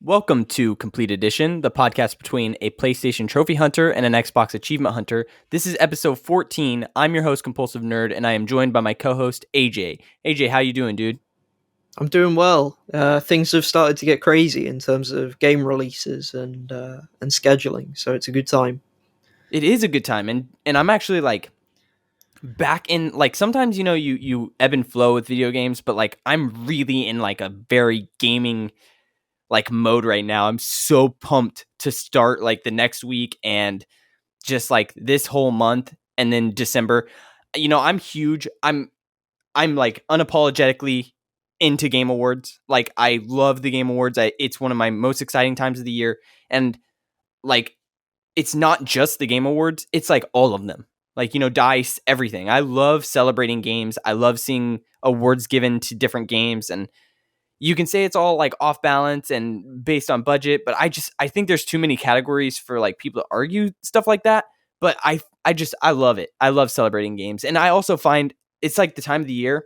Welcome to Complete Edition, the podcast between a PlayStation Trophy Hunter and an Xbox Achievement Hunter. This is episode 14. I'm your host, Compulsive Nerd, and I am joined by my co-host, AJ. AJ, how you doing, dude? I'm doing well. Things have started to get crazy in terms of game releases and scheduling, so it's a good time. It is a good time, and I'm actually like back in like sometimes you ebb and flow with video games, but like I'm really in like a very gaming like mode right now. I'm so pumped to start like the next week and just like this whole month and then December. I'm huge. I'm like unapologetically into Game Awards. Like I love the Game Awards. It's one of my most exciting times of the year. And like it's not just the Game Awards, it's like all of them. Like, DICE, everything. I love celebrating games. I love seeing awards given to different games, and you can say it's all like off balance and based on budget, but I think there's too many categories for like people to argue stuff like that. But I love it. I love celebrating games. And I also find it's like the time of the year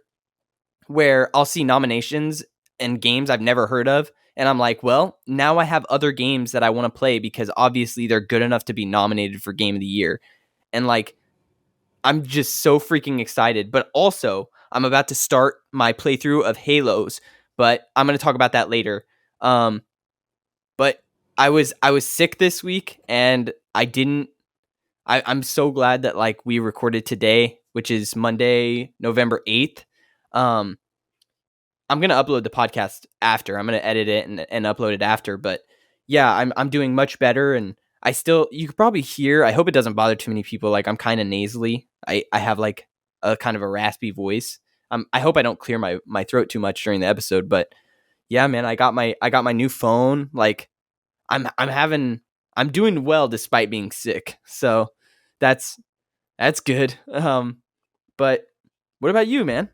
where I'll see nominations and games I've never heard of. And I'm like, well, now I have other games that I want to play because obviously they're good enough to be nominated for Game of the Year. And like, I'm just so freaking excited. But also, I'm about to start my playthrough of Halos, but I'm going to talk about that later. But I was sick this week, and I didn't. I'm so glad that like we recorded today, which is Monday, November 8th. Um, I'm gonna upload the podcast after. I'm gonna edit it and upload it after. But yeah, I'm doing much better, and I still you could probably hear. I hope it doesn't bother too many people. Like I'm kind of nasally. I have like a kind of a raspy voice. I hope I don't clear my throat too much during the episode. But yeah, man, I got my new phone. Like I'm doing well despite being sick. So that's that's good. But what about you, man?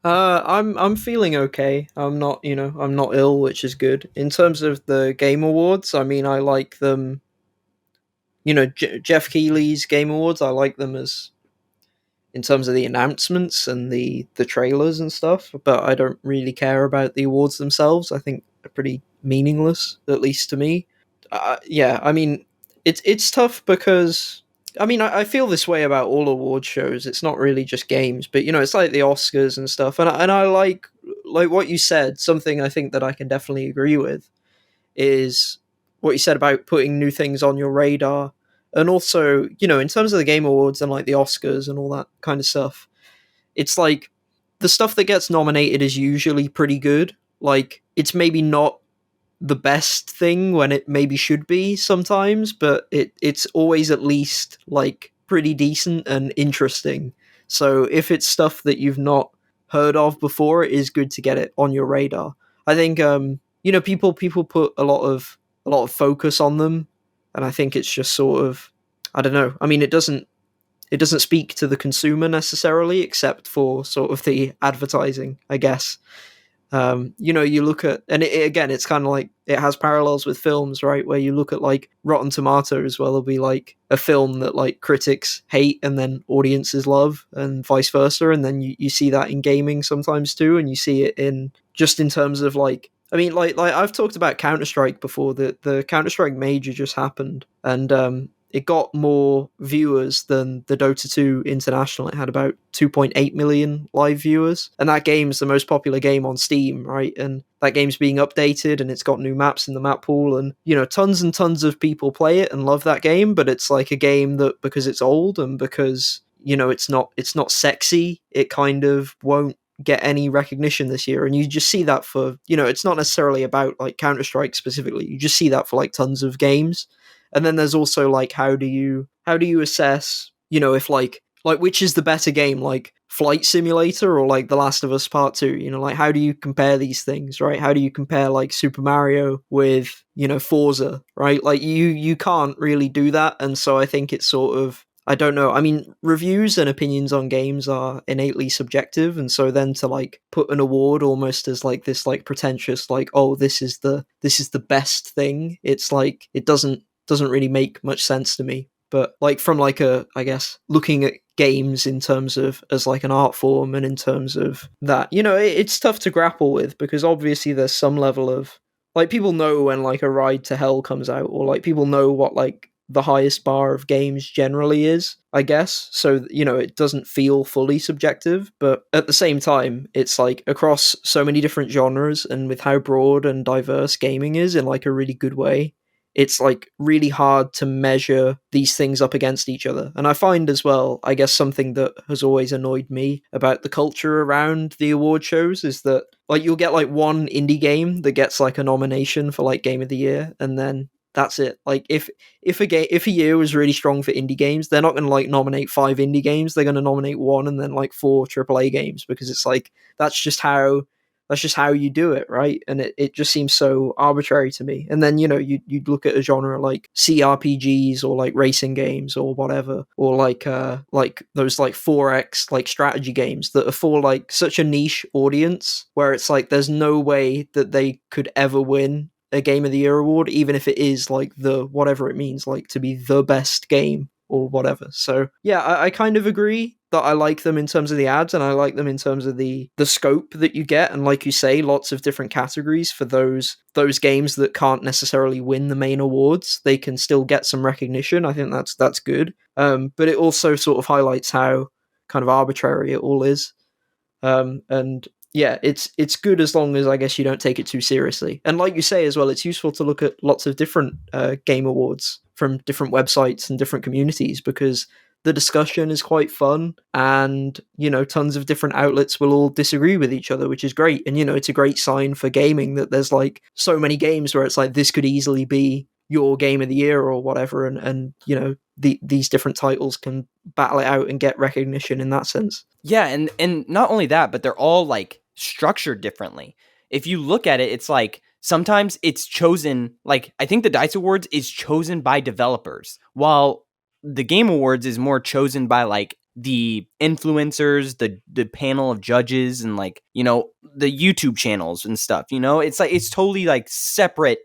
I'm feeling okay. I'm not ill, which is good. In terms of the Game Awards, I mean, I like them. Jeff Keighley's Game Awards, I like them as in terms of the announcements and the trailers and stuff, but I don't really care about the awards themselves. I think they're pretty meaningless, at least to me. Yeah, I mean, it's tough because I mean I feel this way about all award shows. It's not really just games, but it's like the Oscars and stuff, and I like what you said. Something I think that I can definitely agree with is what you said about putting new things on your radar, and also in terms of the Game Awards and like the Oscars and all that kind of stuff. It's like the stuff that gets nominated is usually pretty good. Like it's maybe not the best thing when it maybe should be sometimes, but it's always at least like pretty decent and interesting. So if it's stuff that you've not heard of before, it is good to get it on your radar. I think people put a lot of focus on them, and I think it's just sort of, I don't know. I mean, it doesn't speak to the consumer necessarily, except for sort of the advertising, I guess. You look at, and again, it's kind of like it has parallels with films, right? Where you look at like Rotten Tomatoes, where there'll be like a film that like critics hate and then audiences love, and vice versa. And then you see that in gaming sometimes too, and you see it in just in terms of like, I mean, like I've talked about Counter Strike before. The Counter Strike major just happened, and it got more viewers than the Dota 2 International. It had about 2.8 million live viewers. And that game's the most popular game on Steam, right? And that game's being updated and it's got new maps in the map pool. And, tons and tons of people play it and love that game. But it's like a game that, because it's old and because, it's not sexy, it kind of won't get any recognition this year. And you just see that for, it's not necessarily about like Counter-Strike specifically. You just see that for like tons of games. And then there's also like how do you assess, if like which is the better game, like Flight Simulator or like The Last of Us Part 2, like how do you compare these things, right? How do you compare like Super Mario with, Forza, right? Like you can't really do that. And so I think it's sort of, I don't know. I mean, reviews and opinions on games are innately subjective, and so then to like put an award almost as like this like pretentious like, oh, this is the best thing. It's like it doesn't really make much sense to me. but like from like a, I guess, looking at games in terms of as like an art form and in terms of that, it's tough to grapple with because obviously there's some level of like people know when like a Ride to Hell comes out, or like people know what like the highest bar of games generally is, I guess. So, it doesn't feel fully subjective, but at the same time, it's like across so many different genres and with how broad and diverse gaming is in like a really good way, it's like really hard to measure these things up against each other. And I find as well, I guess something that has always annoyed me about the culture around the award shows is that like you'll get like one indie game that gets like a nomination for like game of the year, and then that's it. Like if a year was really strong for indie games, they're not going to like nominate 5 indie games. They're going to nominate one and then like 4 AAA games, because it's like that's just how you do it, right? And it just seems so arbitrary to me. And then, you'd look at a genre like CRPGs or like racing games or whatever, or like those like 4X like strategy games that are for like such a niche audience, where it's like there's no way that they could ever win a Game of the Year award, even if it is like the whatever it means, like to be the best game or whatever. So yeah, I kind of agree that I like them in terms of the ads, and I like them in terms of the scope that you get, and like you say, lots of different categories for those games that can't necessarily win the main awards. They can still get some recognition. I think that's good. But it also sort of highlights how kind of arbitrary it all is. And yeah, it's good as long as I guess you don't take it too seriously. And like you say as well, it's useful to look at lots of different game awards from different websites and different communities, because the discussion is quite fun, and tons of different outlets will all disagree with each other, which is great. And it's a great sign for gaming that there's like so many games where it's like this could easily be your game of the year or whatever, and these different titles can battle it out and get recognition in that sense. Yeah, and not only that, but they're all like structured differently. If you look at it, it's like sometimes it's chosen, like I think the DICE Awards is chosen by developers, while the Game Awards is more chosen by like the influencers, the panel of judges, and like, the YouTube channels and stuff. It's like it's totally like separate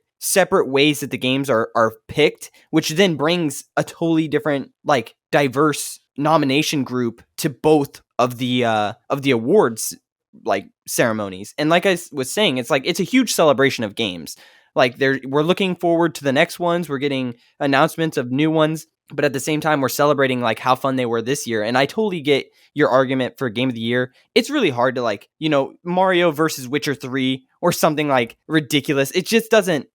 ways that the games are picked, which then brings a totally different like diverse nomination group to both of the awards like ceremonies. And like I was saying, it's like it's a huge celebration of games. Like we're looking forward to the next ones. We're getting announcements of new ones, but at the same time we're celebrating like how fun they were this year. And I totally get your argument for game of the year. It's really hard to like, Mario versus Witcher 3 or something like ridiculous. It just doesn't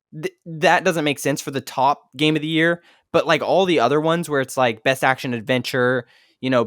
that doesn't make sense for the top game of the year. But like all the other ones where it's like best action adventure,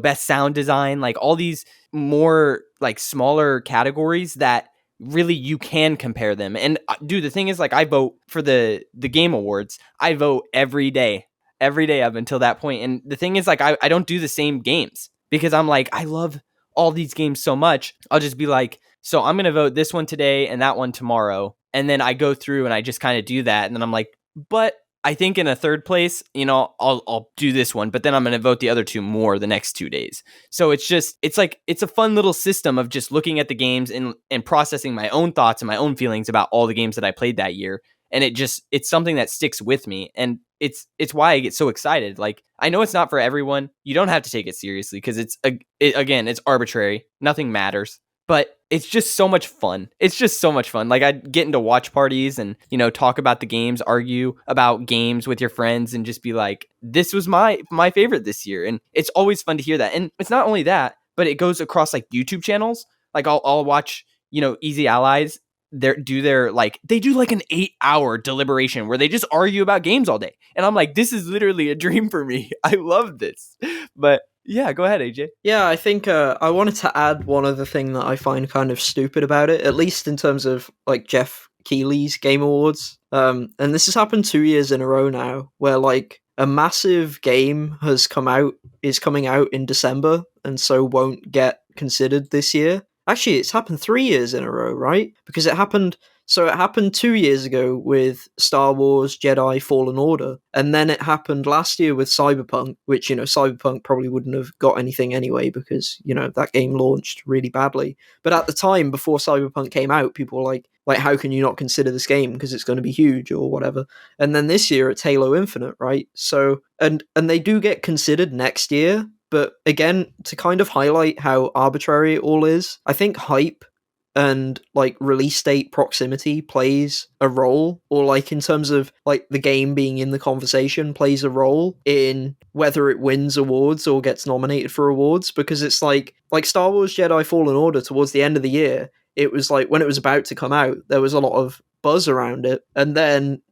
best sound design, like all these more like smaller categories that really you can compare them. And dude, the thing is, like, I vote for the Game Awards. I vote every day up until that point. And the thing is, like, I don't do the same games because I'm like, I love all these games so much. I'll just be like, so I'm going to vote this one today and that one tomorrow. And then I go through and I just kind of do that. And then I'm like, but I think in a third place, I'll do this one, but then I'm going to vote the other two more the next 2 days. So it's like, it's a fun little system of just looking at the games and processing my own thoughts and my own feelings about all the games that I played that year. And it's something that sticks with me. And it's why I get so excited. Like, I know it's not for everyone. You don't have to take it seriously because again, it's arbitrary. Nothing matters. But it's just so much fun. It's just so much fun. Like, I'd get into watch parties and, talk about the games, argue about games with your friends, and just be like, this was my favorite this year. And it's always fun to hear that. And it's not only that, but it goes across like YouTube channels. Like I'll watch, Easy Allies. They do like an 8-hour deliberation where they just argue about games all day. And I'm like, this is literally a dream for me. I love this. But yeah, go ahead, AJ. Yeah, I think I wanted to add one other thing that I find kind of stupid about it, at least in terms of like Jeff Keighley's Game Awards. And this has happened 2 years in a row now, where like a massive game is coming out in December, and so won't get considered this year. Actually, it's happened 3 years in a row, right? Because it happened 2 years ago with Star Wars Jedi Fallen Order, and then it happened last year with Cyberpunk, which, Cyberpunk probably wouldn't have got anything anyway because, that game launched really badly. But at the time, before Cyberpunk came out, people were like, like how can you not consider this game because it's going to be huge or whatever. And then this year it's Halo Infinite, right? So and they do get considered next year, but again, to kind of highlight how arbitrary it all is, I think hype and like release date proximity plays a role, or like in terms of like the game being in the conversation plays a role in whether it wins awards or gets nominated for awards. Because it's like Star Wars Jedi Fallen Order towards the end of the year, it was like when it was about to come out there was a lot of buzz around it, and then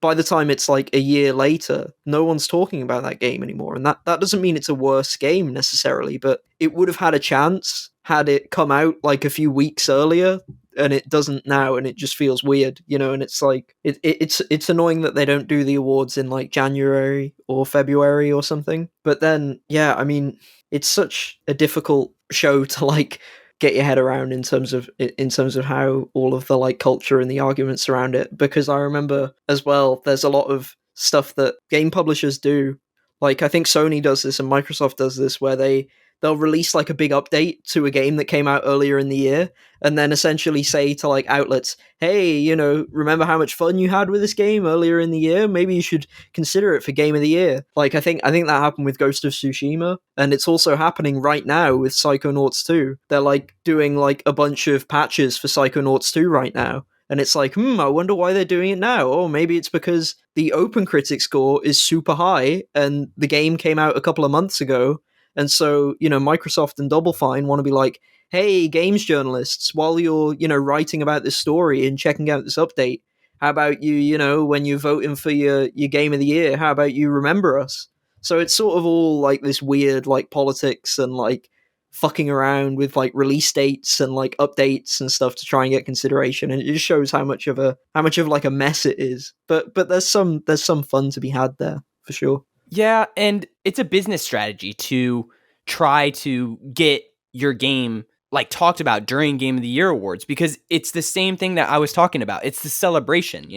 by the time it's like a year later, no one's talking about that game anymore. And that doesn't mean it's a worse game necessarily, but it would have had a chance had it come out like a few weeks earlier, and it doesn't now, and it just feels weird, and it's like it's annoying that they don't do the awards in like January or February or something. But then yeah, I mean, it's such a difficult show to like get your head around in terms of how all of the like culture and the arguments around it, because I remember as well there's a lot of stuff that game publishers do, like I think Sony does this and Microsoft does this, where they'll release like a big update to a game that came out earlier in the year, and then essentially say to like outlets, hey, remember how much fun you had with this game earlier in the year? Maybe you should consider it for game of the year. Like I think that happened with Ghost of Tsushima, and it's also happening right now with Psychonauts 2. They're like doing like a bunch of patches for Psychonauts 2 right now. And it's like, I wonder why they're doing it now. Or maybe it's because the OpenCritic score is super high and the game came out a couple of months ago, and so, Microsoft and Double Fine want to be like, hey, games journalists, while you're, writing about this story and checking out this update, how about you, when you're voting for your game of the year, how about you remember us? So it's sort of all like this weird like politics and like fucking around with like release dates and like updates and stuff to try and get consideration, and it just shows how much of like a mess it is. But there's some fun to be had there for sure. Yeah, and it's a business strategy to try to get your game like talked about during Game of the Year awards, because it's the same thing that I was talking about. It's the celebration,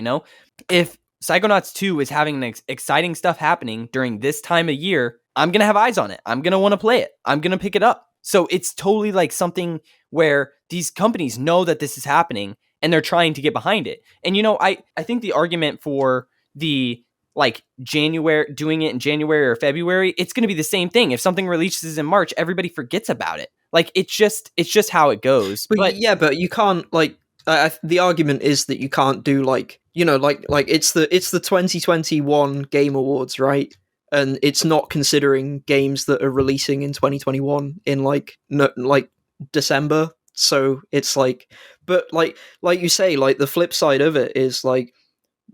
If Psychonauts 2 is having exciting stuff happening during this time of year, I'm going to have eyes on it. I'm going to want to play it. I'm going to pick it up. So it's totally like something where these companies know that this is happening and they're trying to get behind it. And I think the argument for the like January, doing it in January or February, it's going to be the same thing. If something releases in March, everybody forgets about it. Like it's just how it goes. But But yeah, but you can't like. The argument is that you can't do like like it's the 2021 Game Awards, right? And it's not considering games that are releasing in 2021 in like no, like December. So it's like, but like you say, like the flip side of it is like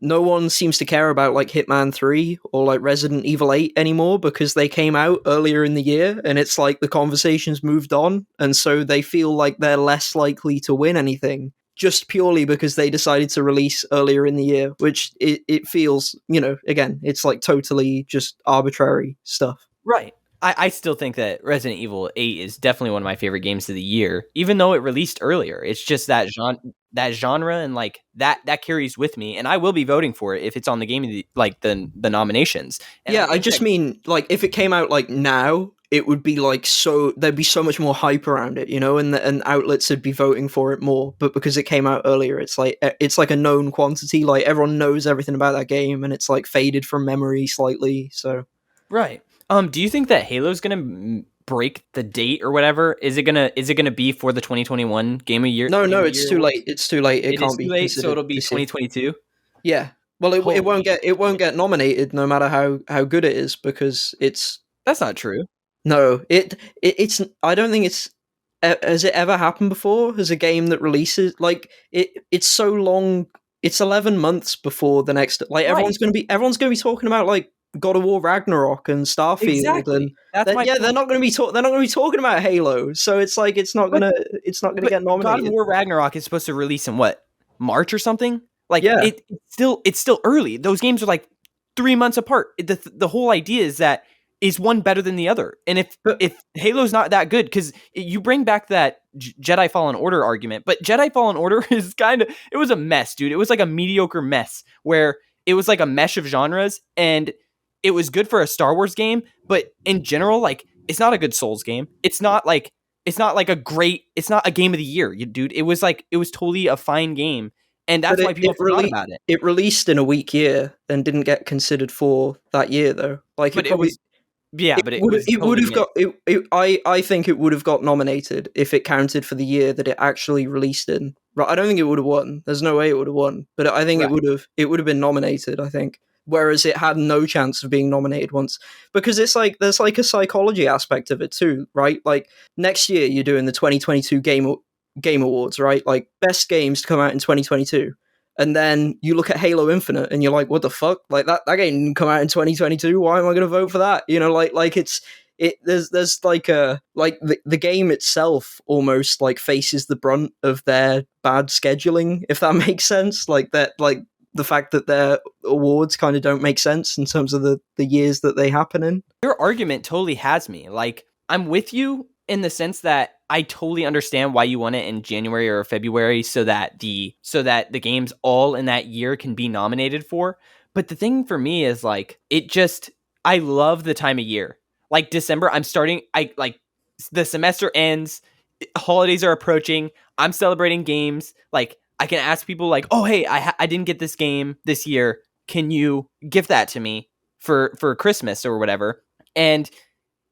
no one seems to care about like Hitman 3 or like Resident Evil 8 anymore because they came out earlier in the year, and it's like the conversation's moved on, and so they feel like they're less likely to win anything just purely because they decided to release earlier in the year, which it feels, again, it's like totally just arbitrary stuff. right. I still think that Resident Evil 8 is definitely one of my favorite games of the year, even though it released earlier. It's just that genre and like that carries with me, and I will be voting for it if it's on the game of the nominations. And Yeah, I I think just mean like if it came out like now, it would be like there'd be so much more hype around it, and outlets would be voting for it more. But because it came out earlier, it's like a known quantity. Like everyone knows everything about that game, and it's like faded from memory slightly. So right. Do you think that Halo's gonna break the date or whatever? Is it gonna be for the 2021 no, Game no, of the it's Year too awards? late. It's too late. It It is can't too be late, so considered it'll be this year. 2022. Yeah. Well, it won't Holy it won't shit. get nominated no matter how good it is because it's That's not true. no it's I don't think it's has it ever happened before? Has a game that releases like it's so long, it's 11 months before the next, like Right. everyone's going to be talking about like God of War Ragnarok and Starfield, and Exactly. That's then my yeah, they're point. not going to be they're not going to be talking about Halo, so it's like But it's not going to but get God of nominated. War Ragnarok is supposed to release in what? March or something? Like Yeah. it's still early. Those games are like 3 months apart. The whole idea is that is one better than the other. And if But if Halo's not that good, cuz you bring back that Jedi Fallen Order argument, but Jedi Fallen Order is it was a mess, dude. It was like a mediocre mess where it was like a mesh of genres, and it was good for a Star Wars game, but in general, like it's not a good Souls game. It's not like it's not like it's not a game of the year, dude. It was like, it was totally a fine game. And But that's why people forgot about it. it released in a weak year and didn't get considered for that year though. Like But it was, yeah, but it was it would totally have mid. got I think it would have got nominated if it counted for the year that it actually released in. Right, I don't think it would have won. There's no way it would have won, but I think Right. it would have been nominated, I think. Whereas it had no chance of being nominated once, because it's like there's like a psychology aspect of it too, right? Like next year you're doing the 2022 game awards, right? Like best games to come out in 2022. And then you look at Halo Infinite and you're like, what the fuck? Like that game didn't come out in 2022. Why am I going to vote for that? You know, like it's there's like a like the game itself almost like faces the brunt of their bad scheduling, if that makes sense. Like that, like the fact that their awards kind of don't make sense in terms of the years that they happen in. Your argument totally has me. Like, I'm with you in the sense that I totally understand why you want it in January or February, so that the games all in that year can be nominated for. But the thing for me is like, I love the time of year. Like December, I like, the semester ends, holidays are approaching, I'm celebrating games. Like, I can ask people like, "Oh, hey, I didn't get this game this year. Can you gift that to me for Christmas or whatever?" And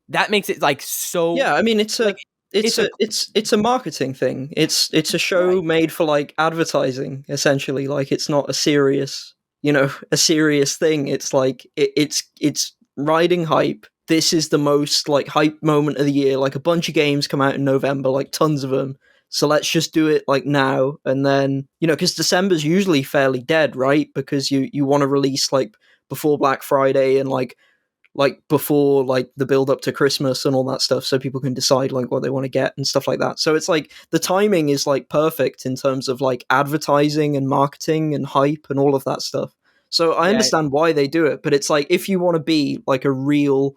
that makes it like so, Yeah, I mean like, it's a it's a marketing thing. It's a show right. made for like advertising essentially. Like it's not a serious, a serious thing. It's like it's riding hype. This is the most like hype moment of the year. Like a bunch of games come out in November, like tons of them. So let's just do it like now, and then because December's usually fairly dead, right? Because you want to release like before Black Friday and like before like the build up to Christmas and all that stuff, so people can decide like what they want to get and stuff like that. So it's like the timing is like perfect in terms of like advertising and marketing and hype and all of that stuff. So I Yeah, understand why they do it, but it's like if you want to be like a real,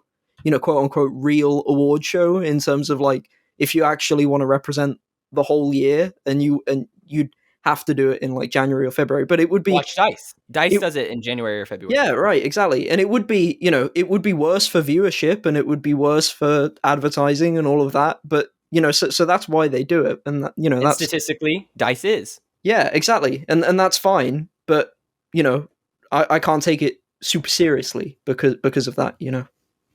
quote unquote real award show in terms of like if you actually want to represent the whole year, and you'd have to do it in like January or February. But it would be watch Dice. Dice it does it in January or yeah, February. right, exactly. And it would be, it would be worse for viewership and it would be worse for advertising and all of that. But, so that's why they do it. And, And that's, statistically, Dice is. yeah, exactly. And that's fine. But, you know, I can't take it super seriously because of that.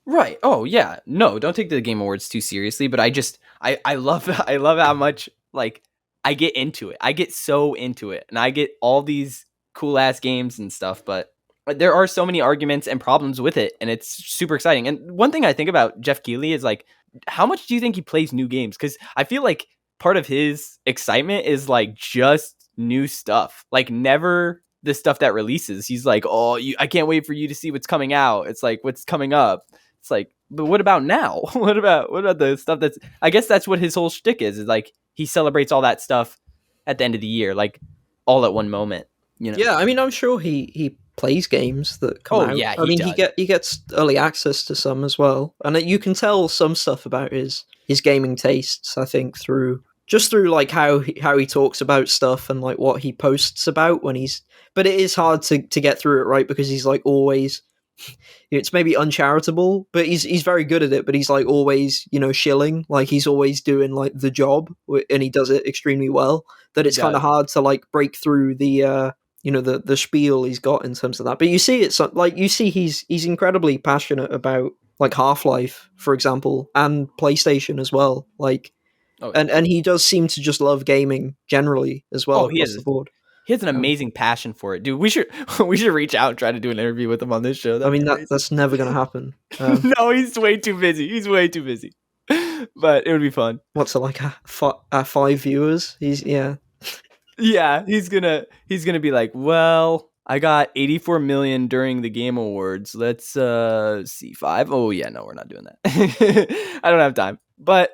Right. Oh yeah. No, don't take the Game Awards too seriously, but I love I love how much like I get into it. I get so into it, and I get all these cool ass games and stuff, but there are so many arguments and problems with it, and it's super exciting. And one thing I think about Jeff Keighley is like, how much do you think he plays new games? Cuz I feel like part of his excitement is like just new stuff. Like never the stuff that releases. He's like, "Oh, I can't wait for you to see what's coming out." It's like, "What's coming up?" It's like, but what about now? What about the stuff that's? I guess that's what his whole shtick is. Is like he celebrates all that stuff at the end of the year, like all at one moment. You know? Yeah, I mean, I'm sure he plays games that come Oh out. yeah, I he mean, does. he gets early access to some as well, and you can tell some stuff about his gaming tastes. I think through like how he talks about stuff and like what he posts about when he's. But it is hard to get through it, right? Because he's like always. It's maybe uncharitable, but he's very good at it. But he's like always, shilling. Like he's always doing like the job, and he does it extremely well. That He it's kind of does. hard to like break through the spiel he's got in terms of that. But you see it's like you see he's incredibly passionate about like Half-Life, for example, and PlayStation as well. Like Oh yeah. and he does seem to just love gaming generally as well Oh, across the board. he has an Um, amazing passion for it, dude. We should we should reach out and try to do an interview with him on this show. I That'd be mean crazy. that's never going to happen. No, he's way too busy. He's way too busy. But it would be fun. What's it like five viewers? He's yeah. Yeah, he's gonna be like, well, I got 84 million during the Game Awards. Let's see, five. Oh yeah, no, we're not doing that. I don't have time. But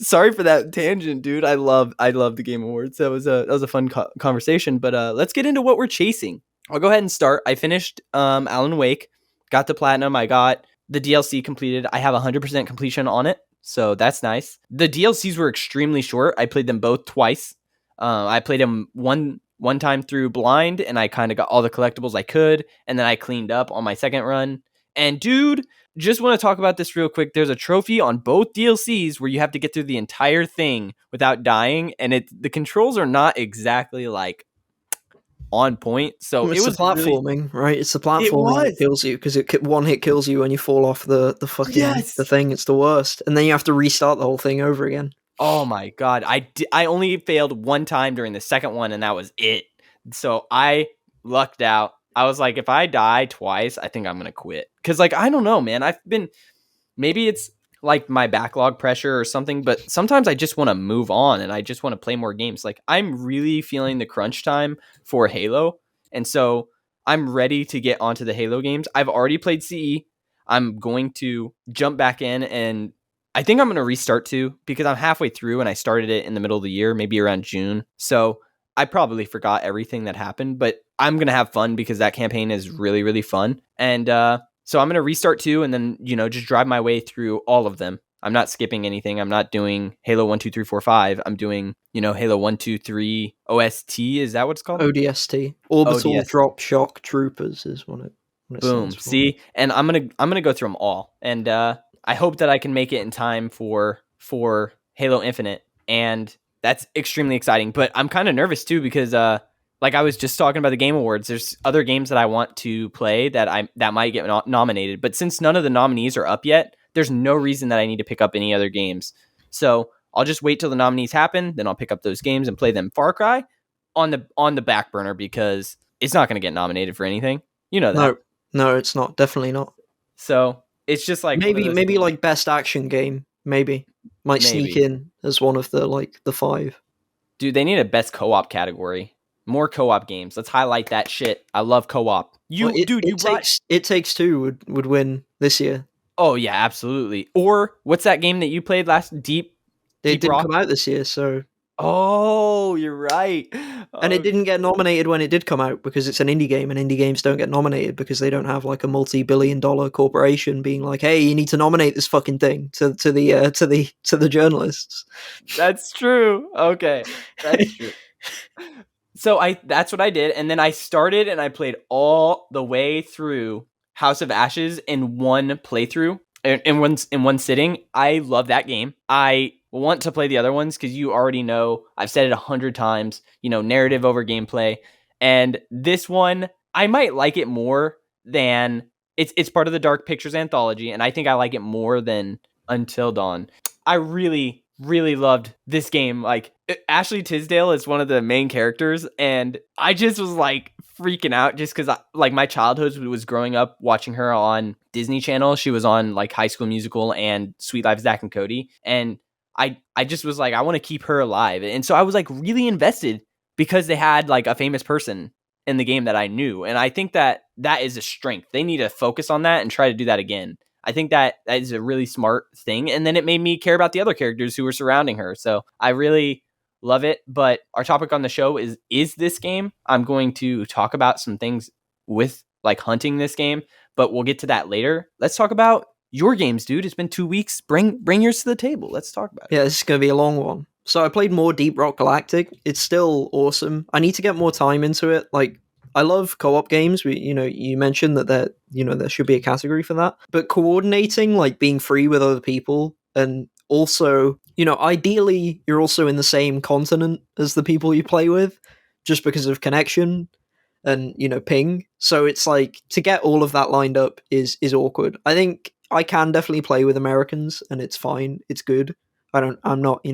sorry for that tangent, dude. I love the Game Awards. That was a fun conversation. But let's get into what we're chasing. I'll go ahead and start. I finished Alan Wake, got the platinum. I got the DLC completed. I have 100% completion on it, so that's nice. The DLCs were extremely short. I played them both twice. I played them one time through blind, and I kind of got all the collectibles I could, and then I cleaned up on my second run. And dude, just want to talk about this real quick. There's a trophy on both DLCs where you have to get through the entire thing without dying, and the controls are not exactly like on point. So Well, it it's the was really platforming, right? It's the it platforming that was. kills you because one hit kills you when you fall off the fucking the Yes. thing. It's the worst, and then you have to restart the whole thing over again. Oh my god. I only failed one time during the second one and that was it. So I lucked out. I was like if I die twice, I think I'm going to quit. Cuz like I don't know, man. I've been maybe it's like my backlog pressure or something, but sometimes I just want to move on and I just want to play more games. Like I'm really feeling the crunch time for Halo. And so I'm ready to get onto the Halo games. I've already played CE. I'm going to jump back in and I think I'm going to restart too because I'm halfway through and I started it in the middle of the year, maybe around June. So I probably forgot everything that happened, but I'm going to have fun because that campaign is really, really fun. And so I'm going to restart too and then, just drive my way through all of them. I'm not skipping anything. I'm not doing Halo 1, 2, 3, 4, 5. I'm doing, Halo 1, 2, 3 OST. Is that what it's called? ODST, Orbital ODS. Drop Shock Troopers, is what it stands Boom. for. See, and I'm gonna go through them all, and I hope that I can make it in time for Halo Infinite, and that's extremely exciting. But I'm kind of nervous too because like I was just talking about the Game Awards, there's other games that I want to play that might get nominated, but since none of the nominees are up yet, there's no reason that I need to pick up any other games. So I'll just wait till the nominees happen, then I'll pick up those games and play them. Far Cry on the back burner because it's not going to get nominated for anything. You know that. No, no, it's not. Definitely not. So it's just like one of those Maybe things. like best action game. Maybe might sneak Maybe. in as one of the five. Dude, they need a best co-op category. More co-op games. Let's highlight that shit. I love co-op. Well, You brought. it takes two would win this year. Oh yeah, absolutely. Or what's that game that you played last? It Deep didn't Rock. come out this year, so Oh, you're right. and it Oh, didn't get nominated when it did come out because it's an indie game, and indie games don't get nominated because they don't have like a multi-billion-dollar corporation being like, "Hey, you need to nominate this fucking thing to the journalists." that's true. Okay, that's true. So that's what I did, and then I started and I played all the way through House of Ashes in one playthrough, in one sitting. I love that game. I want to play the other ones because you already know I've said it 100 times. Narrative over gameplay, and this one I might like it more than it's part of the Dark Pictures anthology, and I think I like it more than Until Dawn. I really, really loved this game. Like Ashley Tisdale is one of the main characters, and I just was like freaking out just because like my childhood was growing up watching her on Disney Channel. She was on like High School Musical and Sweet Life of Zack and Cody, and I just was like I want to keep her alive, and so I was like really invested because they had like a famous person in the game that I knew, and I think that is a strength. They need to focus on that and try to do that again. I think that is a really smart thing. And then it made me care about the other characters who were surrounding her. So I really love it. But our topic on the show is this game. I'm going to talk about some things with like hunting this game, but we'll get to that later. Let's talk about your games, dude. It's been 2 weeks. Bring yours to the table. Let's talk about it. Yeah, this is going to be a long one. So I played more Deep Rock Galactic. It's still awesome. I need to get more time into it. Like I love co-op games. You mentioned that there should be a category for that. But coordinating, like being free with other people, and also, ideally you're also in the same continent as the people you play with, just because of connection and ping. So it's like to get all of that lined up is awkward. I think I can definitely play with Americans, and it's fine. It's good. I'm not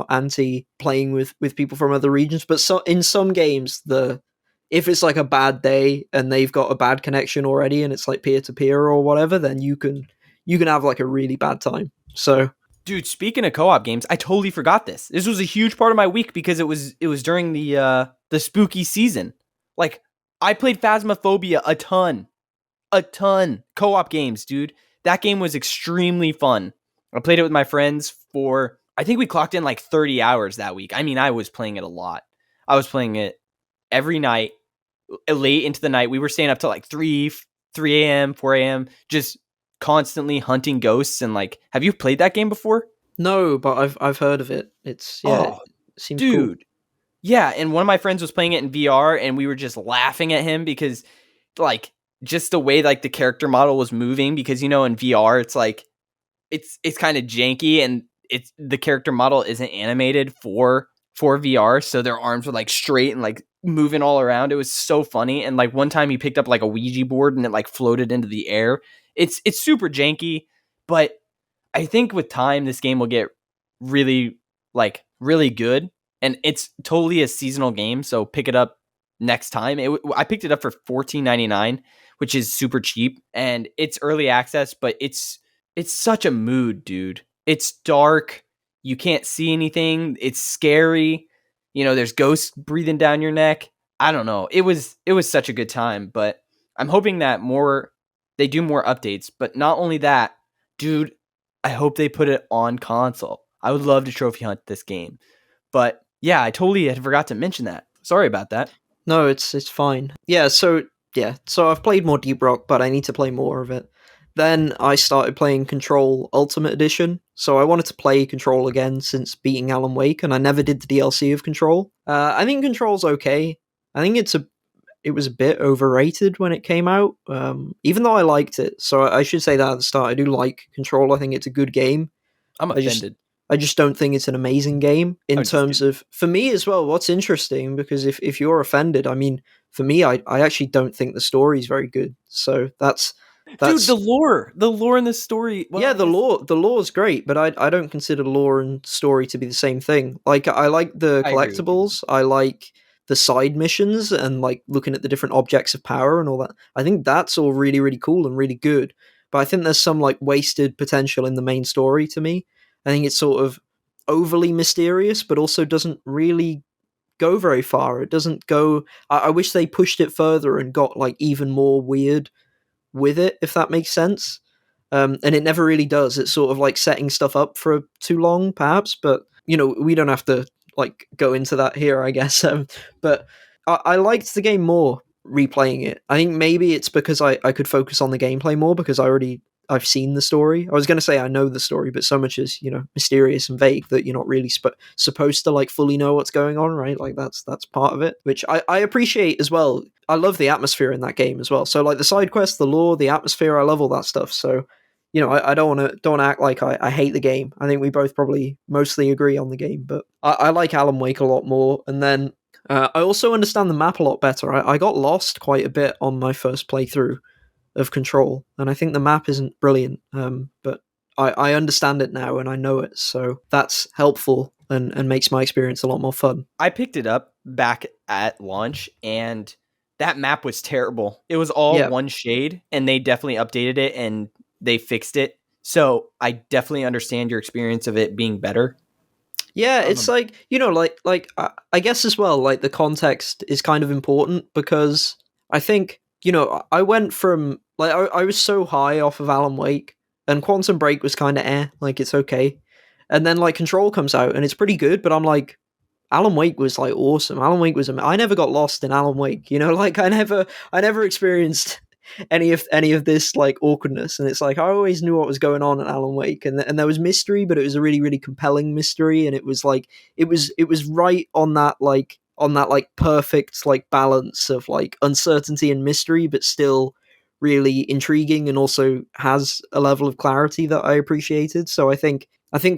anti playing with people from other regions, but in some games if it's like a bad day and they've got a bad connection already and it's like peer to peer or whatever, then you can have like a really bad time. So Dude, speaking of co-op games, I totally forgot this. This was a huge part of my week because it was during the spooky season. Like I played Phasmophobia a ton. Co-op games, dude. That game was extremely fun. I played it with my friends for I think we clocked in like 30 hours that week. I mean, I was playing it a lot. I was playing it every night, late into the night. We were staying up till like 3 a.m., 4 a.m., just constantly hunting ghosts and like have you played that game before? no, but I've heard of it. It Oh, seems cool. dude. Yeah, and one of my friends was playing it in VR and we were just laughing at him because like just the way like the character model was moving, because in VR it's like it's kind of janky, and it's the character model isn't animated for VR, so their arms were like straight and like moving all around. It was so funny. And like one time he picked up like a Ouija board and it like floated into the air. It's super janky, but I think with time this game will get really really good, and it's totally a seasonal game. So pick it up next time. I picked it up for $14.99, which is super cheap, and it's early access, but it's such a mood, dude. It's dark. You can't see anything. It's scary. There's ghosts breathing down your neck. I don't know. It was such a good time, but I'm hoping that they do more updates. But not only that, dude, I hope they put it on console. I would love to trophy hunt this game. But yeah, I totally had forgot to mention that. Sorry about that. No, it's fine. So I've played more Deep Rock, but I need to play more of it. Then I started playing Control Ultimate Edition, so I wanted to play Control again since beating Alan Wake, and I never did the DLC of Control. I think Control's okay. I think it was a bit overrated when it came out, even though I liked it. So I should say that at the start. I do like Control. I think it's a good game. I'm I just offended. I just don't think it's an amazing game in I'm just terms kidding. of, for me as well. What's interesting, because if you're offended, I mean, for me, I actually don't think the story is very good. So Dude, the that's lore. The lore in the story. Well, yeah, I guess the lore is great, but I don't consider lore and story to be the same thing. Like, I like the I agree with you. collectibles, I like the side missions, and like looking at the different objects of power and all that. I think that's all really really cool and really good. But I think there's some like wasted potential in the main story to me. I think it's sort of overly mysterious, but also doesn't really go very far. It doesn't go. I wish they pushed it further and got like even more weird with it, if that makes sense. And it never really does. It's sort of like setting stuff up for too long, perhaps. But we don't have to like go into that here, I guess. But I liked the game more replaying it. I think maybe it's because I could focus on the gameplay more because I've seen the story. I was going to say I know the story, but so much is mysterious and vague that you're not really supposed to like fully know what's going on, right? Like that's part of it, which I appreciate as well. I love the atmosphere in that game as well. So like the side quests, the lore, the atmosphere, I love all that stuff. So I don't want to act like I hate the game. I think we both probably mostly agree on the game, but I like Alan Wake a lot more. And then I also understand the map a lot better. I got lost quite a bit on my first playthrough of Control, and I think the map isn't brilliant. But I understand it now and I know it, so that's helpful and makes my experience a lot more fun. I picked it up back at launch, and that map was terrible. It was all Yeah, one shade, and they definitely updated it and they fixed it. So I definitely understand your experience of it being better. yeah, it's Um, like I guess as well, like the context is kind of important because I think I went from like I was so high off of Alan Wake, and Quantum Break was kind of like it's okay, and then like Control comes out and it's pretty good, but I'm like, Alan Wake was like awesome. Alan Wake was. I never got lost in Alan Wake. Like I never experienced any of this like awkwardness. And it's like I always knew what was going on in Alan Wake, and there was mystery, but it was a really really compelling mystery, and it was like it was right on that perfect like balance of like uncertainty and mystery, but still really intriguing and also has a level of clarity that I appreciated. So I think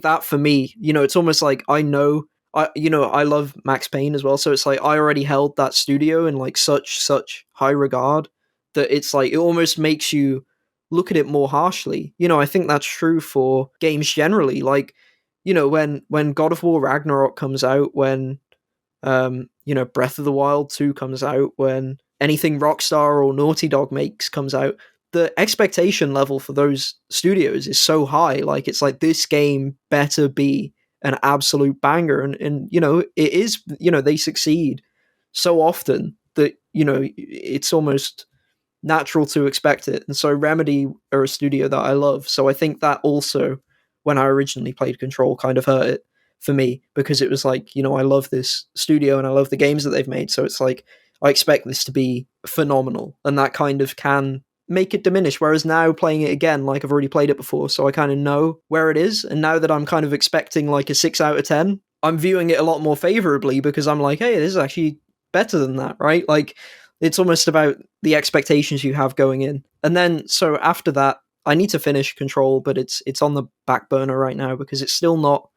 that for me, it's almost like I love Max Payne as well, so it's like I already held that studio in like such high regard that it's like it almost makes you look at it more harshly. I think that's true for games generally. Like, when God of War Ragnarok comes out, when Breath of the Wild 2 comes out, when anything Rockstar or Naughty Dog makes comes out, the expectation level for those studios is so high. Like it's like this game better be an absolute banger, and it is. They succeed so often that it's almost natural to expect it. And so Remedy are a studio that I love. So I think that also, when I originally played Control, kind of hurt it for me because it was like, I love this studio and I love the games that they've made. So it's like, I expect this to be phenomenal. And that kind of can make it diminish. Whereas now playing it again, like I've already played it before, so I kind of know where it is. And now that I'm kind of expecting like a 6 out of 10, I'm viewing it a lot more favorably because I'm like, hey, this is actually better than that, right? Like It's almost about the expectations you have going in. And then so after that, I need to finish Control, but it's on the back burner right now because it's still not,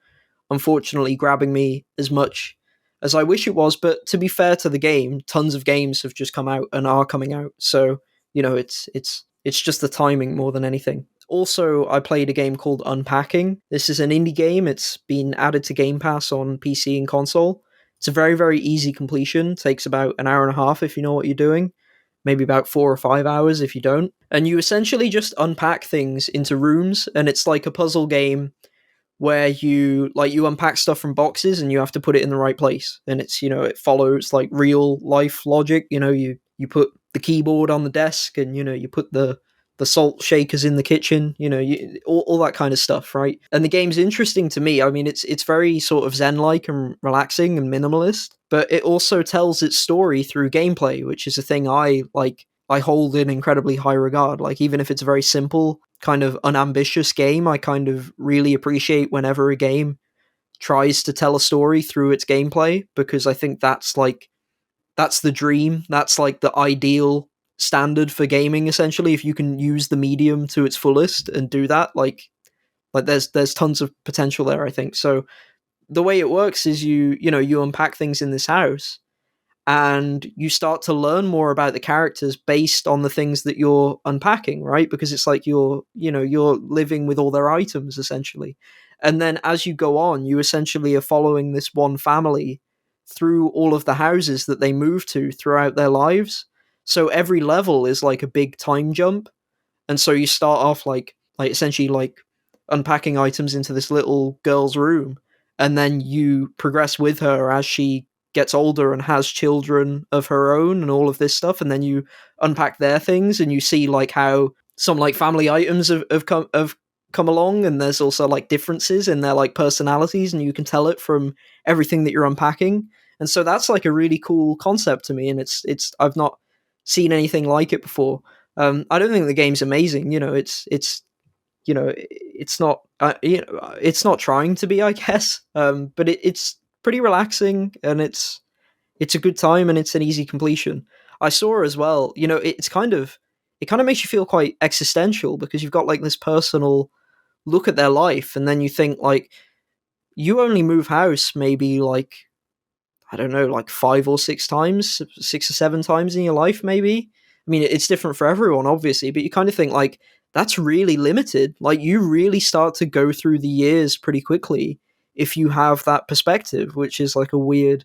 unfortunately, grabbing me as much as I wish it was. But to be fair to the game, tons of games have just come out and are coming out. So, it's just the timing more than anything. Also, I played a game called Unpacking. This is an indie game. It's been added to Game Pass on PC and console. It's a very, very easy completion. Takes about an hour and a half if you know what you're doing, maybe about 4 or 5 hours if you don't. And you essentially just unpack things into rooms, and it's like a puzzle game where you unpack stuff from boxes and you have to put it in the right place. And it's, it follows like real life logic. You put the keyboard on the desk, and you put the salt shakers in the kitchen, all that kind of stuff, right? And the game's interesting to me. I mean, it's very sort of zen-like and relaxing and minimalist, but it also tells its story through gameplay, which is a thing I like. I hold in incredibly high regard. Like, even if it's a very simple, kind of unambitious game, I kind of really appreciate whenever a game tries to tell a story through its gameplay, because I think that's the dream. That's like the ideal standard for gaming, essentially. If you can use the medium to its fullest and do that, like there's tons of potential there, I think. So the way it works is you unpack things in this house, and you start to learn more about the characters based on the things that you're unpacking, right? Because it's like you're living with all their items, essentially. And then as you go on, you essentially are following this one family through all of the houses that they move to throughout their lives. So every level is like a big time jump. And so you start off like essentially like unpacking items into this little girl's room, and then you progress with her as she gets older and has children of her own and all of this stuff. And then you unpack their things, and you see like how some like family items have come along, and there's also like differences in their like personalities, and you can tell it from everything that you're unpacking. And so that's like a really cool concept to me, and it's I've not seen anything like it before. I don't think the game's amazing. It's not trying to be, I guess. But it's pretty relaxing, and it's a good time, and it's an easy completion. I saw as well. It kind of makes you feel quite existential, because you've got like this personal look at their life, and then you think like you only move house maybe like, I don't know, like 5 or 6 times, 6 or 7 times in your life, maybe. I mean, it's different for everyone, obviously, but you kind of think like that's really limited. Like, you really start to go through the years pretty quickly if you have that perspective, which is like a weird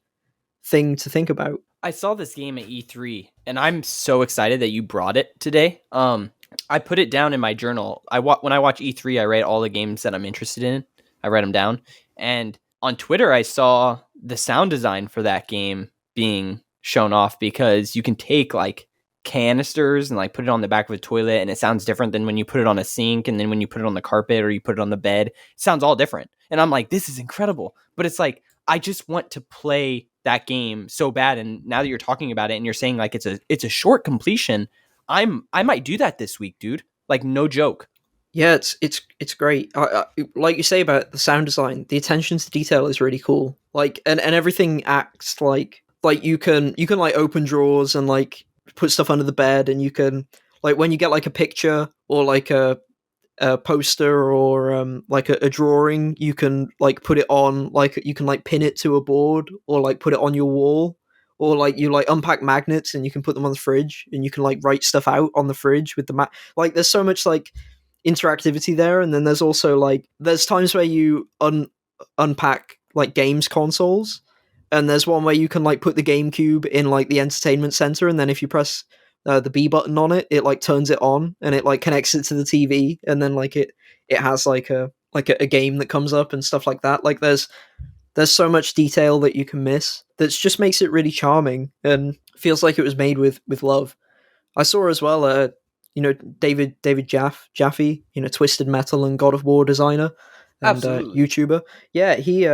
thing to think about. I saw this game at E3, and I'm so excited that you brought it today. I put it down in my journal. When I watch E3, I write all the games that I'm interested in. I write them down, and on Twitter, I saw the sound design for that game being shown off, because you can take like canisters and like put it on the back of a toilet, and it sounds different than when you put it on a sink, and then when you put it on the carpet or you put it on the bed, it sounds all different. And I'm like, this is incredible. But it's like, I just want to play that game so bad. And now that you're talking about it and you're saying like it's a short completion, I might do that this week, dude. Like, no joke. Yeah, it's great. Like you say about the sound design, the attention to detail is really cool. Like, and everything acts like you can like open drawers and like put stuff under the bed, and you can, like, when you get like a picture or like a poster or like a drawing, you can like put it on, like you can like pin it to a board or like put it on your wall, or like you like unpack magnets and you can put them on the fridge, and you can like write stuff out on the fridge with like there's so much like interactivity there. And then there's also like there's times where you unpack like games consoles, and there's one where you can like put the GameCube in like the entertainment center, and then if you press the B button on it, it like turns it on, and it like connects it to the TV, and then like it has like a game that comes up and stuff like that. Like, there's so much detail that you can miss that just makes it really charming and feels like it was made with love. I saw as well, David Jaffe, Twisted Metal and God of War designer and Absolutely. YouTuber. Yeah, he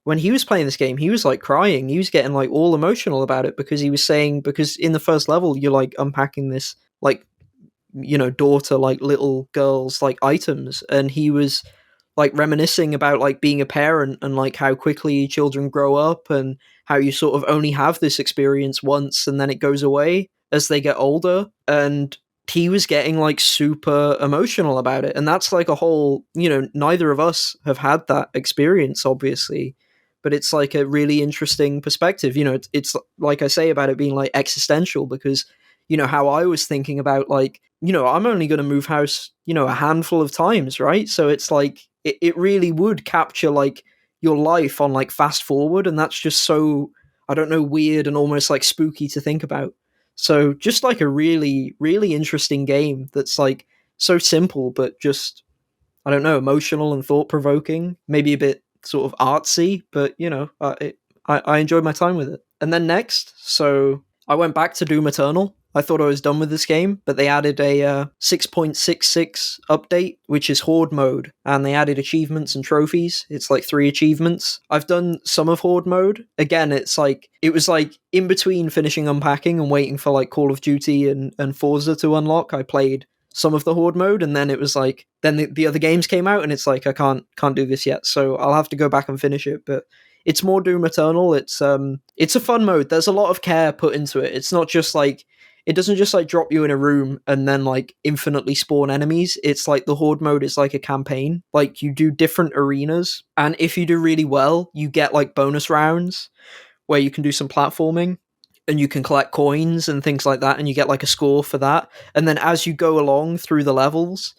when he was playing this game, he was like crying. He was getting like all emotional about it, because he was saying, because in the first level you're like unpacking this like, daughter, like little girl's like items, and he was like reminiscing about like being a parent, and like how quickly children grow up, and how you sort of only have this experience once and then it goes away. as they get older, and he was getting like super emotional about it. And that's like a whole, neither of us have had that experience, obviously, but it's like a really interesting perspective. It's like I say about it being like existential, because how I was thinking about, like, I'm only going to move house, a handful of times, right? So it's like it really would capture like your life on like fast forward, and that's just so, I don't know, weird and almost like spooky to think about. So just like a really, really interesting game that's like so simple, but just, I don't know, emotional and thought provoking. Maybe a bit sort of artsy, but I enjoyed my time with it. And then next, so I went back to Doom Eternal. I thought I was done with this game, but they added a 6.66 update, which is Horde mode, and they added achievements and trophies. It's like 3 achievements. I've done some of Horde mode. Again, it was like in between finishing unpacking and waiting for like Call of Duty and Forza to unlock. I played some of the Horde mode, and then it was like, then the other games came out, and it's like I can't do this yet, so I'll have to go back and finish it. But it's more Doom Eternal. It's a fun mode. There's a lot of care put into it. It's not just like, it doesn't just like drop you in a room and then like infinitely spawn enemies. It's like the Horde mode is like a campaign. Like, you do different arenas, and if you do really well, you get like bonus rounds where you can do some platforming and you can collect coins and things like that, and you get like a score for that. And then as you go along through the levels,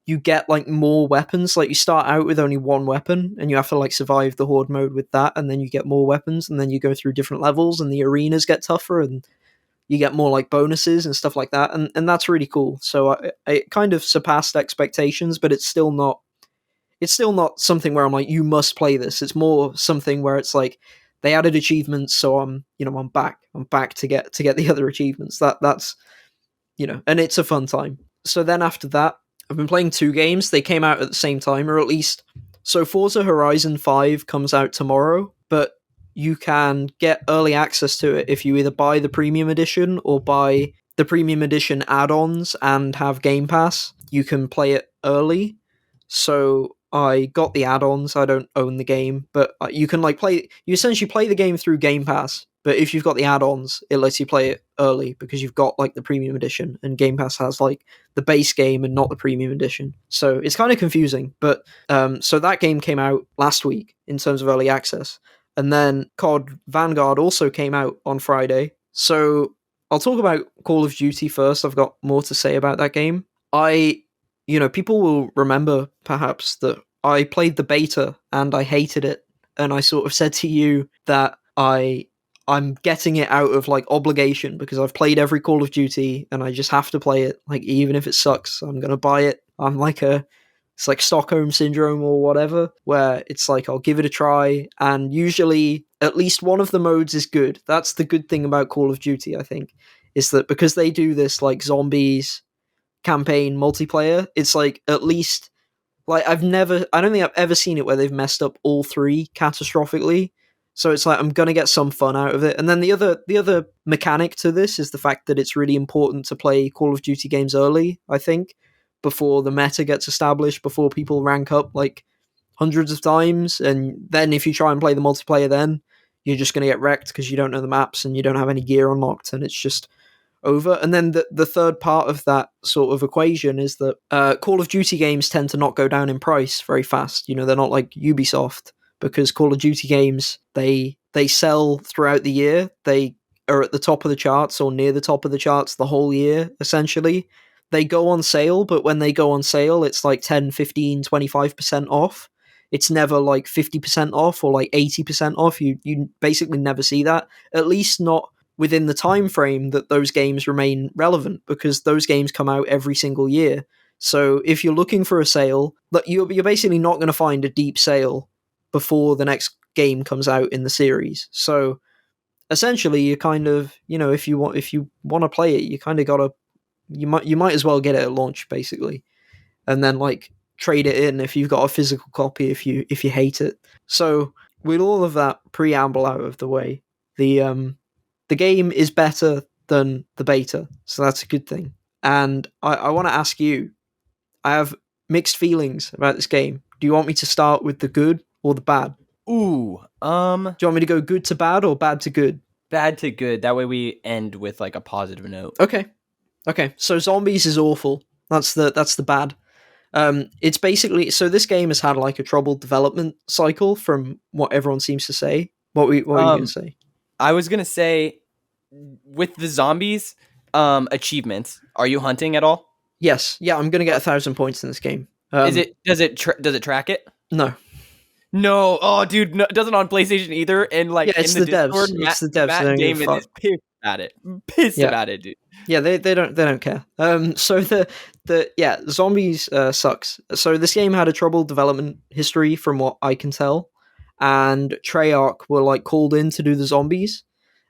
you get like more weapons. Like, you start out with only one weapon and you have to like survive the Horde mode with that, and then you get more weapons, and then you go through different levels and the arenas get tougher, and you get more like bonuses and stuff like that, and that's really cool. So it kind of surpassed expectations, but it's still not something where I'm like, you must play this. It's more something where it's like, they added achievements, so I'm back to get the other achievements. That's and it's a fun time. So then after that, I've been playing 2 games. They came out at the same time, or at least, so Forza Horizon 5 comes out tomorrow, but you can get early access to it if you either buy the premium edition or buy the premium edition add-ons and have Game Pass. You can play it early. So I got the add-ons. I don't own the game, but you can like play. You essentially play the game through Game Pass. But if you've got the add-ons, it lets you play it early because you've got like the premium edition, and Game Pass has like the base game and not the premium edition. So it's kind of confusing. But so that game came out last week in terms of early access, and then COD Vanguard also came out on Friday. So I'll talk about Call of Duty first. I've got more to say about that game. People will remember perhaps that I played the beta and I hated it, and I sort of said to you that I'm getting it out of like obligation because I've played every Call of Duty and I just have to play it. Like, even if it sucks, I'm gonna buy it. It's like Stockholm syndrome or whatever, where it's like, I'll give it a try, and usually at least one of the modes is good. That's the good thing about Call of Duty, I think, is that because they do this like zombies campaign multiplayer, it's like, at least, like, I don't think I've ever seen it where they've messed up all 3 catastrophically. So it's like, I'm gonna get some fun out of it. And then the other mechanic to this is the fact that it's really important to play Call of Duty games early, I think, before the meta gets established, before people rank up like hundreds of times. And then if you try and play the multiplayer, then you're just gonna get wrecked because you don't know the maps and you don't have any gear unlocked, and it's just over. And then the third part of that sort of equation is that Call of Duty games tend to not go down in price very fast. They're not like Ubisoft, because Call of Duty games, they sell throughout the year. They are at the top of the charts or near the top of the charts the whole year, essentially. They go on sale, but when they go on sale, it's like 10, 15, 25% off. It's never like 50% off or like 80% off. You basically never see that, at least not within the time frame that those games remain relevant, because those games come out every single year. So if you're looking for a sale, you're basically not going to find a deep sale before the next game comes out in the series. So essentially, you kind of, if you want to play it, you kind of gotta, you might as well get it at launch, basically, and then like trade it in if you've got a physical copy, if you hate it. So with all of that preamble out of the way, the game is better than the beta, so that's a good thing. And I want to ask you, I have mixed feelings about this game. Do you want me to start with the good or the bad? Ooh, Do you want me to go good to bad or bad to good? Bad to good. That way we end with like a positive note. Okay, okay. So zombies is awful. That's the bad. It's basically, so this game has had like a troubled development cycle from what everyone seems to say. What were you gonna Um, say? I was gonna say with the zombies, achievements. Are you hunting at all? Yes, yeah, I'm gonna get 1,000 points in this game. Is it does it track it? No, No. Oh, dude, no, it doesn't on PlayStation either. And yeah, like in it's the the Discord, devs. It's Matt the devs. They Matt don't give a Damon is fuck. pissed at it. Pissed Yeah, about it, dude. yeah, they don't care. So the yeah, zombies sucks. So this game had a troubled development history, from what I can tell, and Treyarch were like called in to do the zombies,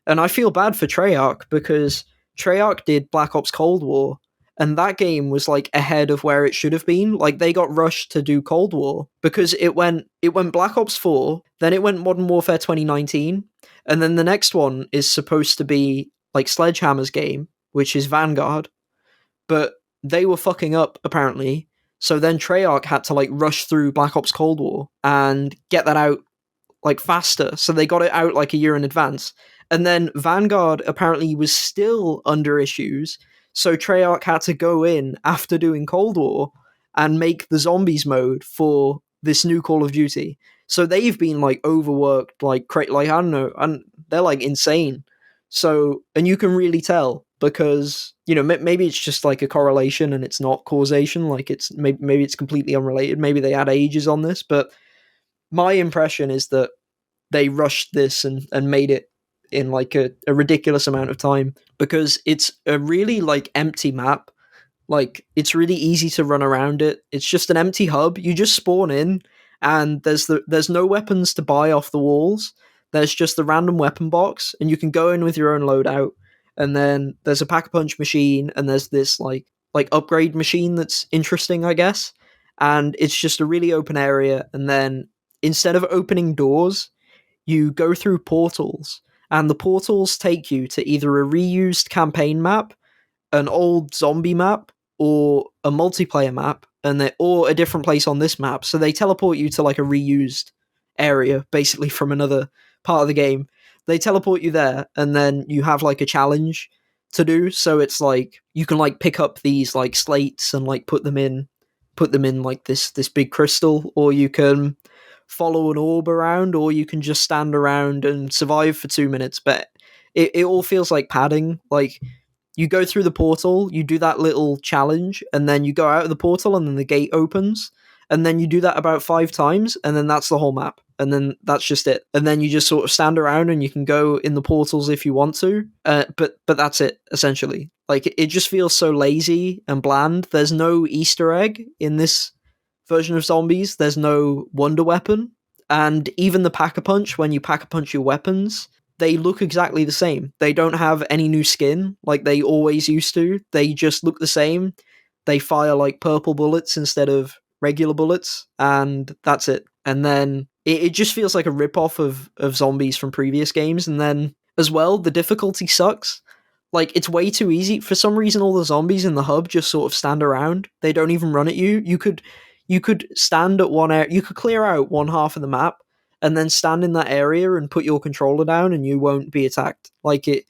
and I feel bad for Treyarch because Treyarch did Black Ops Cold War, and that game was like ahead of where it should have been. Like they got rushed to do Cold War because it went Black Ops 4, then it went Modern Warfare 2019, and then the next one is supposed to be like Sledgehammer's game, which is Vanguard, but they were fucking up apparently. So then Treyarch had to like rush through Black Ops Cold War and get that out like faster. So they got it out like a year in advance. And then Vanguard apparently was still under issues. So Treyarch had to go in after doing Cold War and make the zombies mode for this new Call of Duty. So they've been like overworked, like I don't know, and they're like insane. So, and you can really tell because maybe it's just like a correlation and it's not causation. Like it's maybe it's completely unrelated. Maybe they add ages on this, but my impression is that they rushed this and made it in like a ridiculous amount of time because it's a really like empty map. Like it's really easy to run around it. It's just an empty hub. You just spawn in and there's no weapons to buy off the walls. There's just the random weapon box and you can go in with your own loadout. And then there's a pack a punch machine and there's this like upgrade machine that's interesting, I guess. And it's just a really open area, and then instead of opening doors, you go through portals, and the portals take you to either a reused campaign map, an old zombie map, or a multiplayer map, or a different place on this map. So they teleport you to like a reused area, basically from another part of the game. They teleport you there, and then you have like a challenge to do. So it's like you can like pick up these like slates and like put them in like this big crystal, or you can follow an orb around, or you can just stand around and survive for 2 minutes. But it all feels like padding. Like you go through the portal, you do that little challenge, and then you go out of the portal, and then the gate opens, and then you do that about 5 times, and then that's the whole map, and then that's just it. And then you just sort of stand around, and you can go in the portals if you want to, but that's it essentially. Like it just feels so lazy and bland. There's no Easter egg in this version of zombies. There's no wonder weapon, and even the pack a punch, when you pack a punch your weapons, they look exactly the same. They don't have any new skin like they always used to. They just look the same. They fire like purple bullets instead of regular bullets, and that's it. And then it just feels like a rip-off of zombies from previous games. And then as well, the difficulty sucks. Like it's way too easy. For some reason all the zombies in the hub just sort of stand around. They don't even run at you. You could stand at one area, you could clear out one half of the map and then stand in that area and put your controller down and you won't be attacked. Like it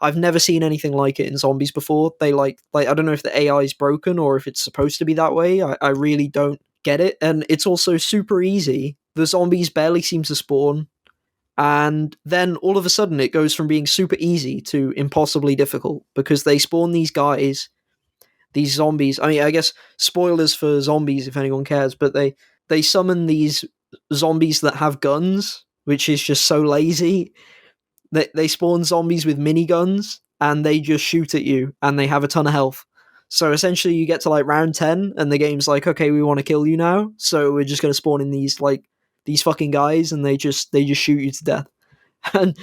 I've never seen anything like it in zombies before. They like I don't know if the AI is broken or if it's supposed to be that way. I really don't get it. And it's also super easy. The zombies barely seem to spawn. And then all of a sudden it goes from being super easy to impossibly difficult because they spawn these zombies. I mean, I guess spoilers for zombies if anyone cares, but they summon these zombies that have guns, which is just so lazy. They spawn zombies with miniguns and they just shoot at you and they have a ton of health. So essentially you get to like round 10 and the game's like, okay, we want to kill you now. So we're just going to spawn in these fucking guys and they just shoot you to death. And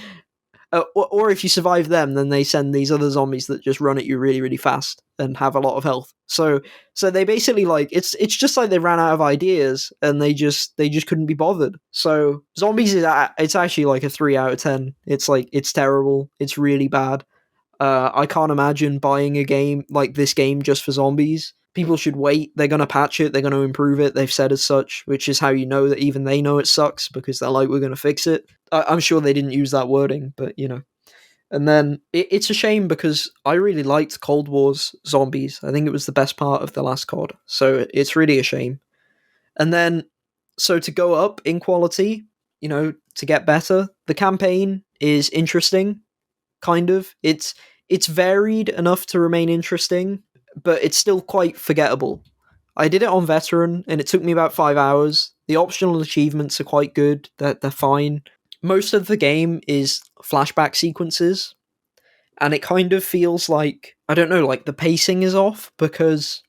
or if you survive them, then they send these other zombies that just run at you really, really fast and have a lot of health. So they basically like it's just like they ran out of ideas and they just couldn't be bothered. So zombies it's actually like a 3 out of 10. It's like it's terrible. It's really bad. I can't imagine buying a game like this game just for zombies. People should wait. They're gonna patch it. They're gonna improve it. They've said as such, which is how you know that even they know it sucks because they're like, we're gonna fix it. I'm sure they didn't use that wording, but And then it's a shame because I really liked Cold War's zombies. I think it was the best part of the last COD. So it's really a shame. And then, so to go up in quality, to get better, the campaign is interesting, kind of. It's varied enough to remain interesting, but it's still quite forgettable. I did it on veteran, and it took me about 5 hours. The optional achievements are quite good. They're fine. Most of the game is flashback sequences, and it kind of feels like, I don't know, like the pacing is off because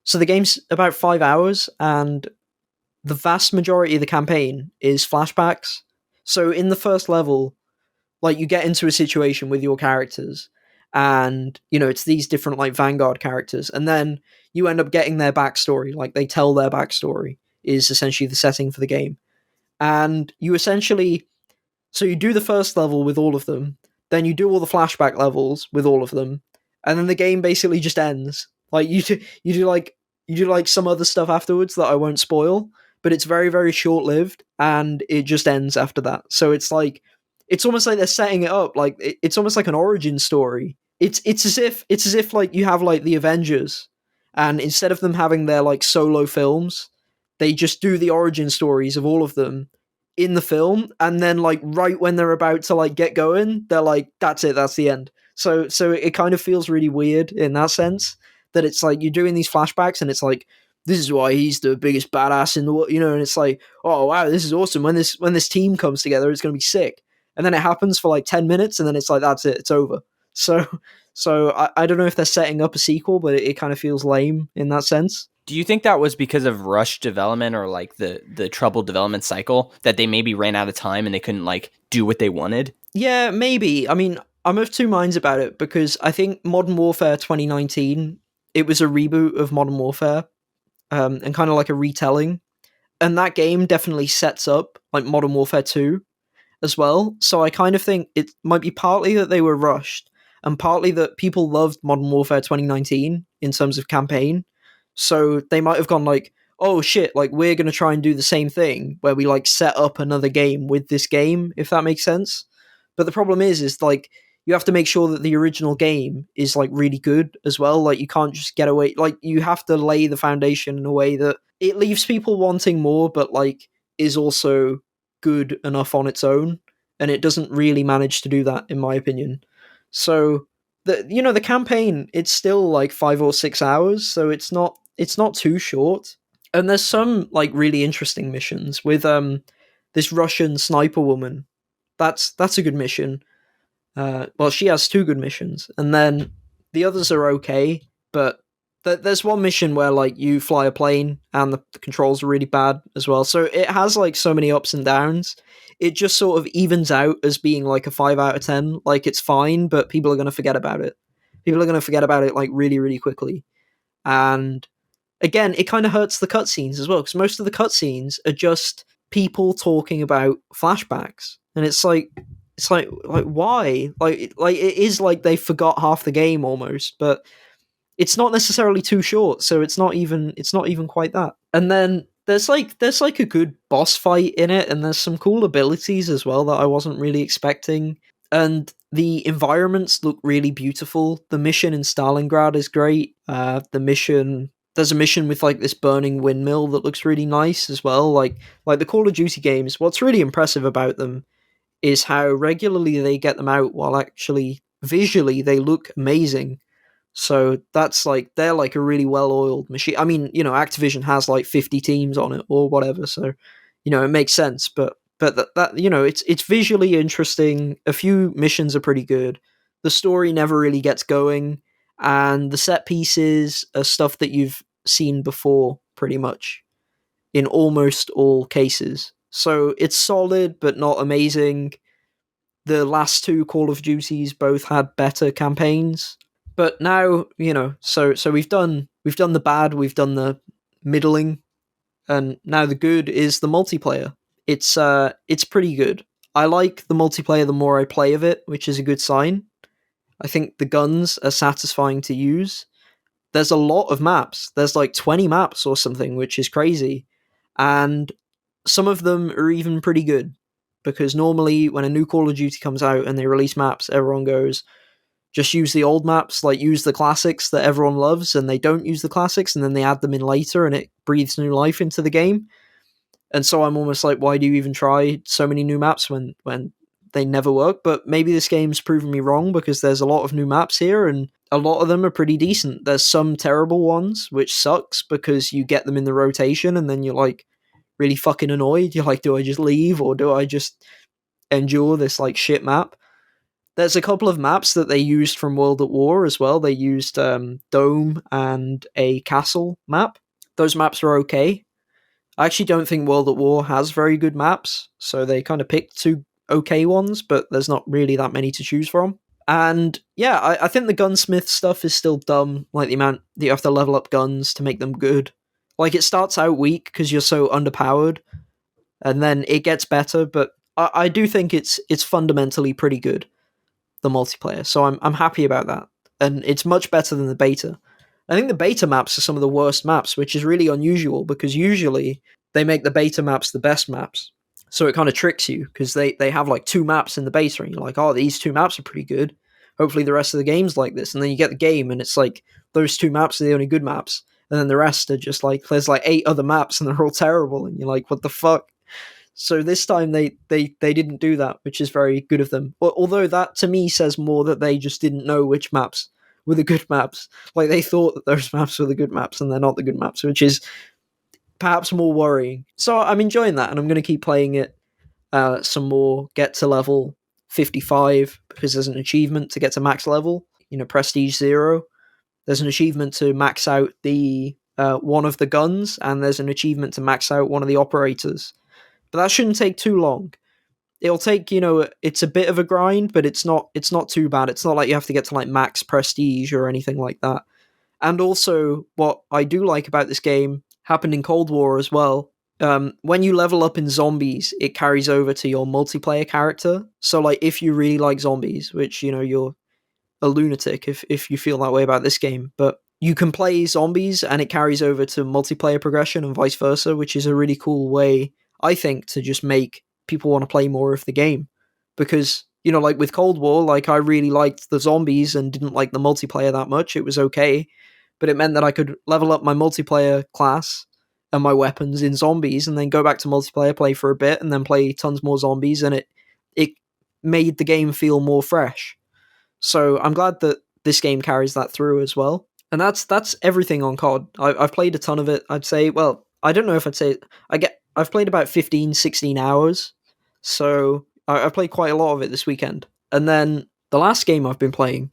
so the game's about 5 hours, and the vast majority of the campaign is flashbacks. So in the first level, like you get into a situation with your characters, and it's these different like Vanguard characters, and then you end up getting their backstory. Like they tell their backstory is essentially the setting for the game, and you essentially so you do the first level with all of them, then you do all the flashback levels with all of them, and then the game basically just ends. Like you do like some other stuff afterwards that I won't spoil, but it's very very short lived, and it just ends after that. So it's almost like they're setting it up like it's almost like an origin story. It's as if like you have like the Avengers, and instead of them having their like solo films, they just do the origin stories of all of them in the film, and then like right when they're about to like get going, they're like, that's it, that's the end. So it kind of feels really weird in that sense, that it's like you're doing these flashbacks and it's like, this is why he's the biggest badass in the world, and it's like, oh wow, this is awesome. When this team comes together, it's gonna be sick. And then it happens for like 10 minutes, and then it's like, that's it, it's over. So I don't know if they're setting up a sequel, but it kind of feels lame in that sense. Do you think that was because of rush development or like the troubled development cycle that they maybe ran out of time and they couldn't like do what they wanted? Yeah, maybe. I mean, I'm of two minds about it because I think Modern Warfare 2019, it was a reboot of Modern Warfare, and kind of like a retelling. And that game definitely sets up like Modern Warfare 2 as well. So I kind of think it might be partly that they were rushed, and partly that people loved Modern Warfare 2019 in terms of campaign. So they might have gone like, oh shit, like we're going to try and do the same thing where we like set up another game with this game, if that makes sense. But the problem is like you have to make sure that the original game is like really good as well. Like you can't just get away, like you have to lay the foundation in a way that it leaves people wanting more, but like is also good enough on its own, and it doesn't really manage to do that in my opinion. So the campaign, it's still like 5 or 6 hours, so it's not too short. And there's some like really interesting missions with this Russian sniper woman. That's a good mission. Well, she has two good missions, and then the others are okay. But there's one mission where like you fly a plane, and the controls are really bad as well. So it has like so many ups and downs. It just sort of evens out as being like a 5 out of 10. Like it's fine, but people are going to forget about it. People are going to forget about it like really really quickly. And again, it kind of hurts the cutscenes as well because most of the cutscenes are just people talking about flashbacks, and it's like why? Like it is like they forgot half the game almost, but it's not necessarily too short, so it's not even quite that. And then there's like a good boss fight in it, and there's some cool abilities as well that I wasn't really expecting. And the environments look really beautiful. The mission in Stalingrad is great. There's a mission with like this burning windmill that looks really nice as well. Like the Call of Duty games, what's really impressive about them is how regularly they get them out while actually visually they look amazing. So that's like they're like a really well-oiled machine. I mean, Activision has like 50 teams on it or whatever, so it makes sense. But that it's visually interesting. A few missions are pretty good. The story never really gets going, and the set pieces are stuff that you've seen before, pretty much in almost all cases. So it's solid but not amazing. The last two Call of Duties both had better campaigns, but now so we've done the bad, we've done the middling, and now the good is the multiplayer. It's pretty good. I like the multiplayer the more I play of it, which is a good sign. I think the guns are satisfying to use. There's a lot of maps. There's like 20 maps or something, which is crazy, and some of them are even pretty good because normally when a new Call of Duty comes out and they release maps, everyone goes, just use the old maps, like use the classics that everyone loves, and they don't use the classics, and then they add them in later, and it breathes new life into the game. And so I'm almost like, why do you even try so many new maps when they never work? But maybe this game's proven me wrong, because there's a lot of new maps here, and a lot of them are pretty decent. There's some terrible ones, which sucks because you get them in the rotation, and then you're like really fucking annoyed. You're like, do I just leave, or do I just endure this like shit map? There's a couple of maps that they used from World at War as well. They used Dome and a castle map. Those maps are okay. I actually don't think World at War has very good maps, so they kind of picked two okay ones, but there's not really that many to choose from. And yeah, I think the gunsmith stuff is still dumb, like the amount that you have to level up guns to make them good. Like, it starts out weak because you're so underpowered, and then it gets better, but I do think it's fundamentally pretty good, the multiplayer, so I'm happy about that. And it's much better than the beta. I think the beta maps are some of the worst maps, which is really unusual because usually they make the beta maps the best maps. So it kind of tricks you because they have like two maps in the beta, and you're like, oh, these two maps are pretty good. Hopefully the rest of the game's like this. And then you get the game, and it's like those two maps are the only good maps. And then the rest are just like, there's like 8 other maps, and they're all terrible. And you're like, what the fuck? So this time they didn't do that, which is very good of them. Although that to me says more that they just didn't know which maps were the good maps. Like, they thought that those maps were the good maps, and they're not the good maps, which is perhaps more worrying. So I'm enjoying that, and I'm going to keep playing it some more, get to level 55, because there's an achievement to get to max level, Prestige 0. There's an achievement to max out the one of the guns, and there's an achievement to max out one of the operators. But that shouldn't take too long. It'll take, it's a bit of a grind, but it's not too bad. It's not like you have to get to like max prestige or anything like that. And also, what I do like about this game happened in Cold War as well. When you level up in zombies, it carries over to your multiplayer character. So, like, if you really like zombies, which, you're a lunatic if you feel that way about this game, but you can play zombies and it carries over to multiplayer progression and vice versa, which is a really cool way, I think, to just make people want to play more of the game. Because, like with Cold War, like, I really liked the zombies and didn't like the multiplayer that much. It was okay, but it meant that I could level up my multiplayer class and my weapons in zombies, and then go back to multiplayer, play for a bit, and then play tons more zombies, and it made the game feel more fresh. So I'm glad that this game carries that through as well. And that's everything on COD. I've played a ton of it. I'd say, well, I don't know if I'd say I've played about 15, 16 hours. So I've played quite a lot of it this weekend. And then the last game I've been playing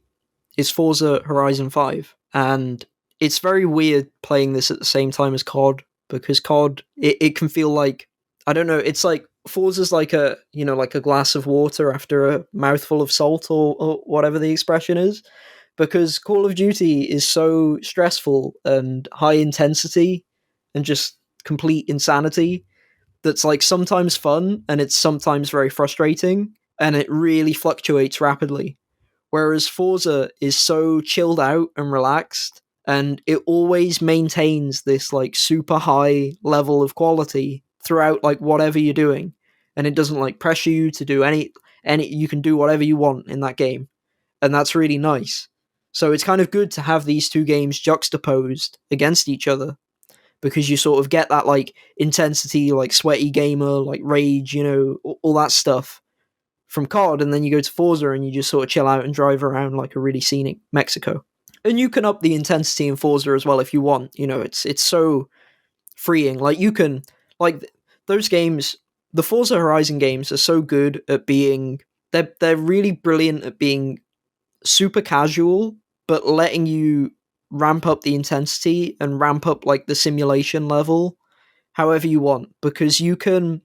is Forza Horizon 5. And it's very weird playing this at the same time as COD, because COD, it can feel like, I don't know, it's like Forza's like a, like a glass of water after a mouthful of salt, or whatever the expression is, because Call of Duty is so stressful and high intensity and just complete insanity that's like sometimes fun and it's sometimes very frustrating, and it really fluctuates rapidly. Whereas Forza is so chilled out and relaxed, and it always maintains this like super high level of quality throughout like whatever you're doing, and it doesn't like pressure you to do any you can do whatever you want in that game, and that's really nice. So it's kind of good to have these two games juxtaposed against each other, because you sort of get that like intensity, like sweaty gamer, like rage, all that stuff from COD, and then you go to Forza and you just sort of chill out and drive around like a really scenic Mexico. And you can up the intensity in Forza as well if you want. It's so freeing. Like, you can, like, those games, the Forza Horizon games are so good at being, they're really brilliant at being super casual, but letting you ramp up the intensity and ramp up like the simulation level however you want, because you can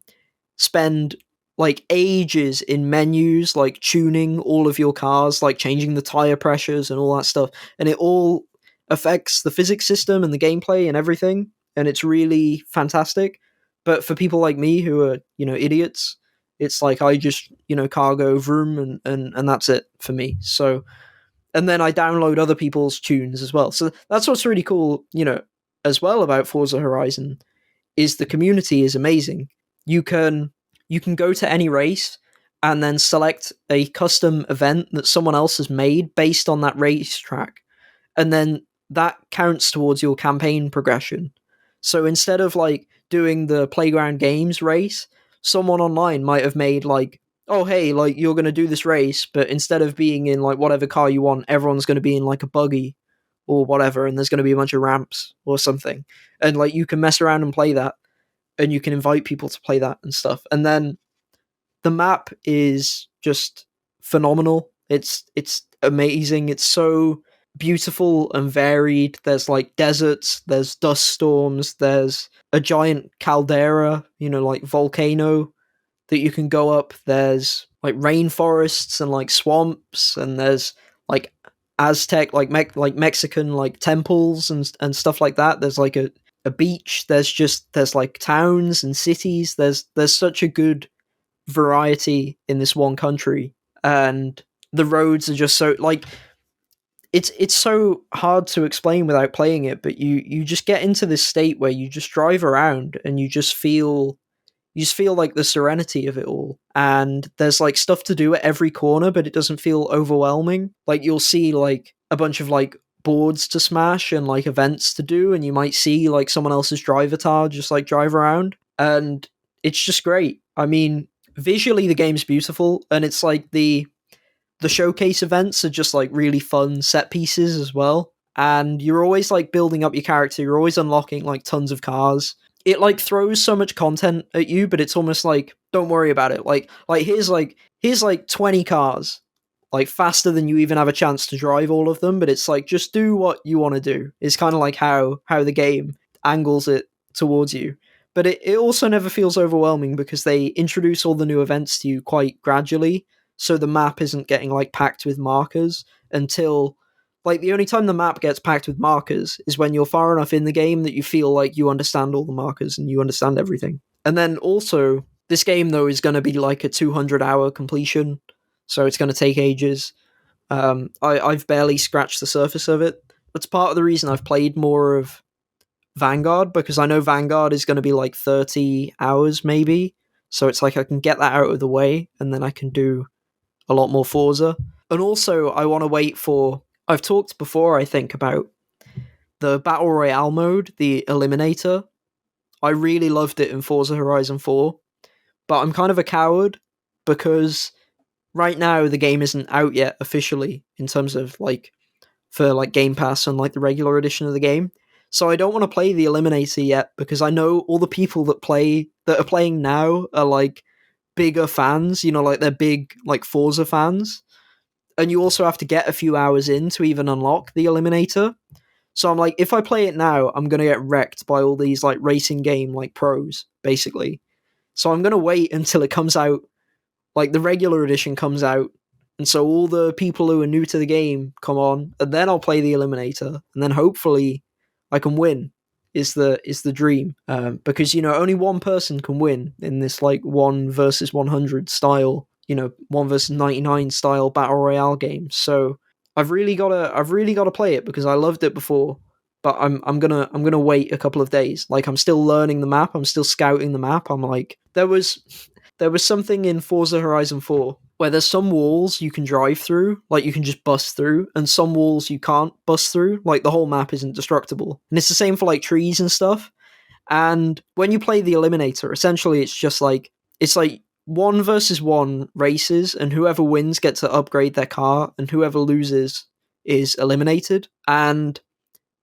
spend like ages in menus, like tuning all of your cars, like changing the tire pressures and all that stuff, and it all affects the physics system and the gameplay and everything, and it's really fantastic. But for people like me who are, idiots, it's like I just, cargo vroom, and that's it for me. So, and then I download other people's tunes as well. So that's what's really cool, as well about Forza Horizon, is the community is amazing. You can you can go to any race and then select a custom event that someone else has made based on that racetrack, and then that counts towards your campaign progression. So instead of like doing the playground games race, someone online might have made like, oh hey, like you're going to do this race, but instead of being in like whatever car you want, everyone's going to be in like a buggy or whatever, and there's going to be a bunch of ramps or something, and like you can mess around and play that, and you can invite people to play that and stuff. And then the map is just phenomenal. It's amazing. It's so beautiful and varied. There's like deserts, there's dust storms, there's a giant caldera, like volcano that you can go up. There's like rainforests and like swamps, and there's like Aztec, like Mexican like temples and stuff like that. There's like a beach. There's like towns and cities. There's such a good variety in this one country, and the roads are just so like it's so hard to explain without playing it, but you just get into this state where you just drive around and you just feel like the serenity of it all. And there's like stuff to do at every corner, but it doesn't feel overwhelming. Like you'll see like a bunch of like boards to smash and like events to do, and you might see like someone else's drive avatar just like drive around, and it's just great. I mean, visually the game's beautiful, and it's like the showcase events are just like really fun set pieces as well. And you're always like building up your character, you're always unlocking like tons of cars. It like throws so much content at you, but it's almost like, don't worry about it. Here's like 20 cars, like faster than you even have a chance to drive all of them, but it's like just do what you want to do. It's kind of like how the game angles it towards you. But it also never feels overwhelming because they introduce all the new events to you quite gradually, so the map isn't getting like packed with markers until like the only time the map gets packed with markers is when you're far enough in the game that you feel like you understand all the markers and you understand everything. And then also, this game though is going to be like a 200-hour completion, so it's going to take ages. I've barely scratched the surface of it. That's part of the reason I've played more of Vanguard, because I know Vanguard is going to be like 30 hours maybe. So it's like I can get that out of the way and then I can do a lot more Forza. And also, I want to wait for. I've talked before, I think, about the Battle Royale mode, the Eliminator. I really loved it in Forza Horizon 4, but I'm kind of a coward because right now the game isn't out yet officially in terms of like for like Game Pass and like the regular edition of the game. So I don't want to play the Eliminator yet because I know all the people that are playing now are like bigger fans, like they're big like Forza fans. And you also have to get a few hours in to even unlock the Eliminator. So I'm like, if I play it now, I'm gonna get wrecked by all these like racing game like pros, basically. So I'm gonna wait until it comes out, like the regular edition comes out, and so all the people who are new to the game come on, and then I'll play the Eliminator, and then hopefully I can win. Is the dream, because only one person can win in this like 1 versus 100 style, 1 versus 99 style battle royale game. So I've really gotta play it because I loved it before, but I'm gonna wait a couple of days. Like I'm still learning the map, I'm still scouting the map. I'm like there was something in Forza Horizon 4 where there's some walls you can drive through, like you can just bust through, and some walls you can't bust through, like the whole map isn't destructible. And it's the same for like trees and stuff. And when you play the Eliminator, essentially it's like 1 versus 1 races, and whoever wins gets to upgrade their car, and whoever loses is eliminated. And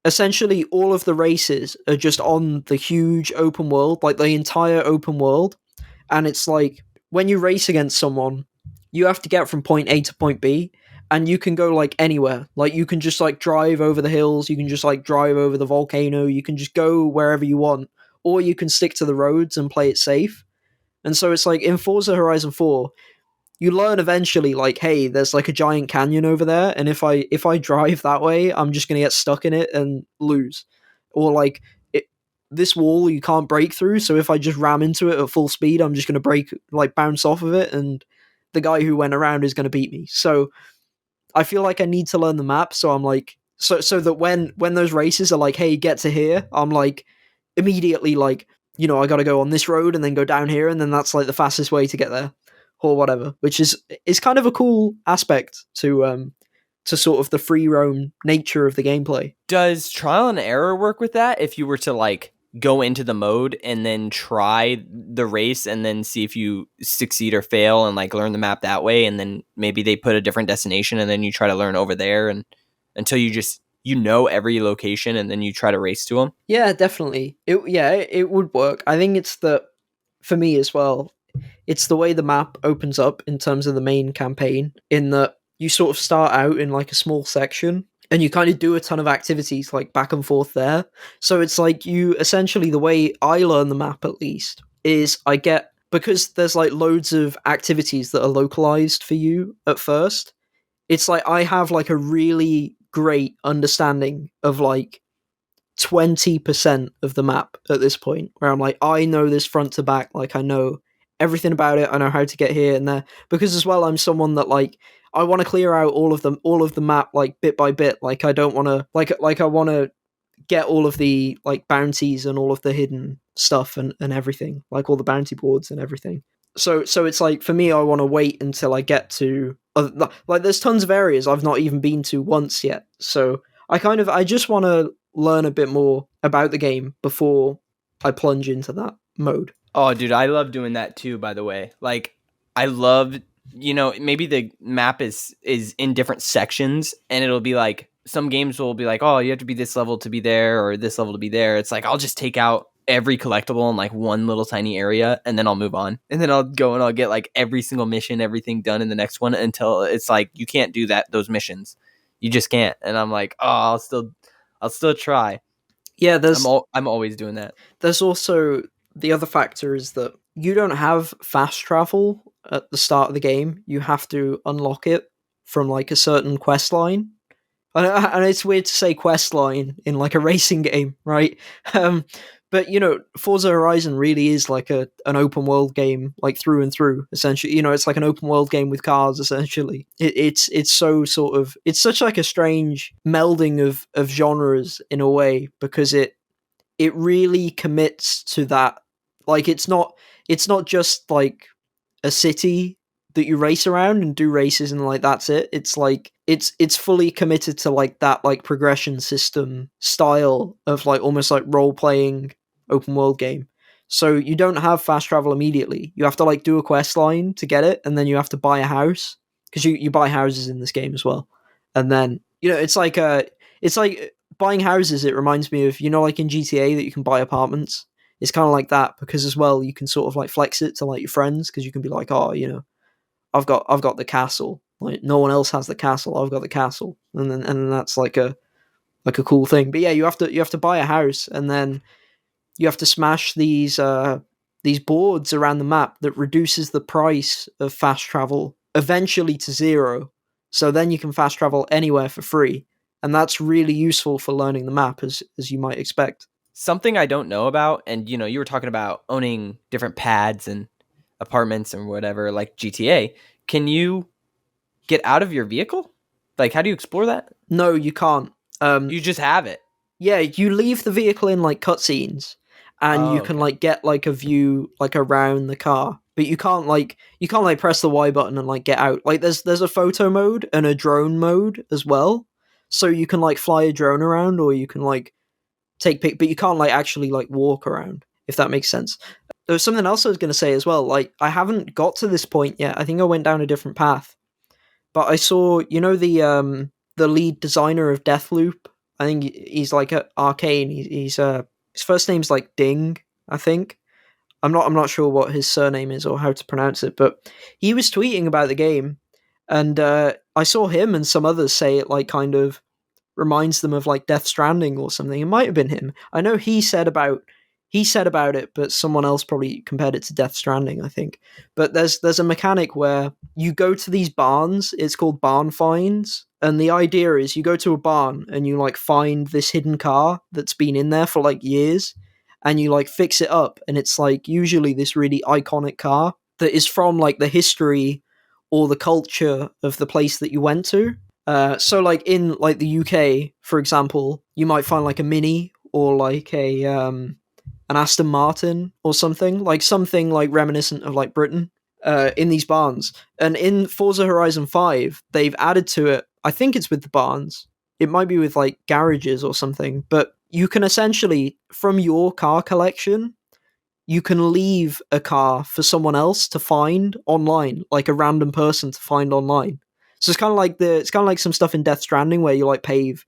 essentially all of the races are just on the huge open world, like the entire open world. And it's like when you race against someone, you have to get from point A to point B, and you can go like anywhere. Like you can just like drive over the hills, you can just like drive over the volcano, you can just go wherever you want, or you can stick to the roads and play it safe. And so it's like in Forza Horizon 4, you learn eventually like, hey, there's like a giant canyon over there, and if I drive that way, I'm just gonna get stuck in it and lose. Or like this wall you can't break through, so if I just ram into it at full speed, I'm just gonna bounce off of it, and the guy who went around is gonna beat me. So I feel like I need to learn the map, so I'm like so that when those races are like, hey, get to here, I'm like immediately like I got to go on this road and then go down here, and then that's like the fastest way to get there, or whatever. Which is kind of a cool aspect to sort of the free roam nature of the gameplay. Does trial and error work with that? If you were to like go into the mode and then try the race and then see if you succeed or fail and like learn the map that way, and then maybe they put a different destination and then you try to learn over there and until you just every location and then you try to race to them. Yeah, definitely. It would work. I think it's the for me as well. It's the way the map opens up in terms of the main campaign, in that you sort of start out in like a small section and you kind of do a ton of activities like back and forth there. So it's like you essentially, the way I learn the map at least is I get, because there's like loads of activities that are localized for you at first, it's like I have like a really great understanding of like 20% of the map at this point, where I'm like, I know this front to back, like I know everything about it, I know how to get here and there. Because as well, I'm someone that like I want to clear out all of the map like bit by bit. Like I don't want to like I want to get all of the like bounties and all of the hidden stuff and everything, like all the bounty boards and everything. So it's like for me, I want to wait until I get to like there's tons of areas I've not even been to once yet. So I just want to learn a bit more about the game before I plunge into that mode. Oh, dude, I love doing that too, by the way. Like, I love, maybe the map is in different sections and it'll be like, some games will be like, oh, you have to be this level to be there or this level to be there. It's like, I'll just take out every collectible in like one little tiny area and then I'll move on. And then I'll go and I'll get like every single mission, everything done in the next one until it's like, you can't do those missions. You just can't. And I'm like, oh, I'll still try. Yeah, I'm always doing that. there's also the other factor is that you don't have fast travel at the start of the game. You have to unlock it from like a certain quest line. And it's weird to say quest line in like a racing game, right? Um, but Forza Horizon really is like an open world game, like through and through. Essentially, it's like an open world game with cars. Essentially, it's so sort of it's such like a strange melding of genres in a way, because it really commits to that. Like it's not just like a city that you race around and do races and like that's it. It's like it's fully committed to like that like progression system style of like almost like role playing open world game. So you don't have fast travel immediately. You have to like do a quest line to get it, and then you have to buy a house, because you buy houses in this game as well. And then it's like buying houses. It reminds me of like in GTA that you can buy apartments. It's kind of like that, because as well you can sort of like flex it to like your friends, because you can be like, oh, I've got the castle. Like no one else has the castle. I've got the castle, and then that's like a cool thing. But yeah, you have to buy a house, and then you have to smash these boards around the map that reduces the price of fast travel eventually to zero. So then you can fast travel anywhere for free, and that's really useful for learning the map, as you might expect. Something I don't know about, and you were talking about owning different pads and apartments and whatever, like GTA. Can you get out of your vehicle? Like, how do you explore that? No, you can't. You just have it. Yeah, you leave the vehicle in like cutscenes, and Oh, you can okay. like get like a view like around the car, but you can't press the Y button and like get out. Like there's a photo mode and a drone mode as well, so you can like fly a drone around, or you can like but you can't like actually like walk around, if that makes sense. There was something else I was going to say as well. Like I haven't got to this point yet. I think I went down a different path, but I saw the lead designer of Deathloop. I think he's like at Arcane. He's his first name's like Ding, I think. I'm not sure what his surname is or how to pronounce it, but he was tweeting about the game, and I saw him and some others say it like kind of reminds them of like Death Stranding or something. It might have been him. I know he said about it, but someone else probably compared it to Death Stranding, I think. But there's a mechanic where you go to these barns. It's called barn finds, and the idea is you go to a barn and you like find this hidden car that's been in there for like years, and you like fix it up, and it's like usually this really iconic car that is from like the history or the culture of the place that you went to. So like in like the UK, for example, you might find like a Mini or like an Aston Martin or something like reminiscent of like Britain, in these barns. And in Forza Horizon 5, they've added to it, I think it's with the barns, it might be with like garages or something, but you can essentially, from your car collection, you can leave a car for someone else to find online, like a random person to find online. So it's kind of like some stuff in Death Stranding where you like pave,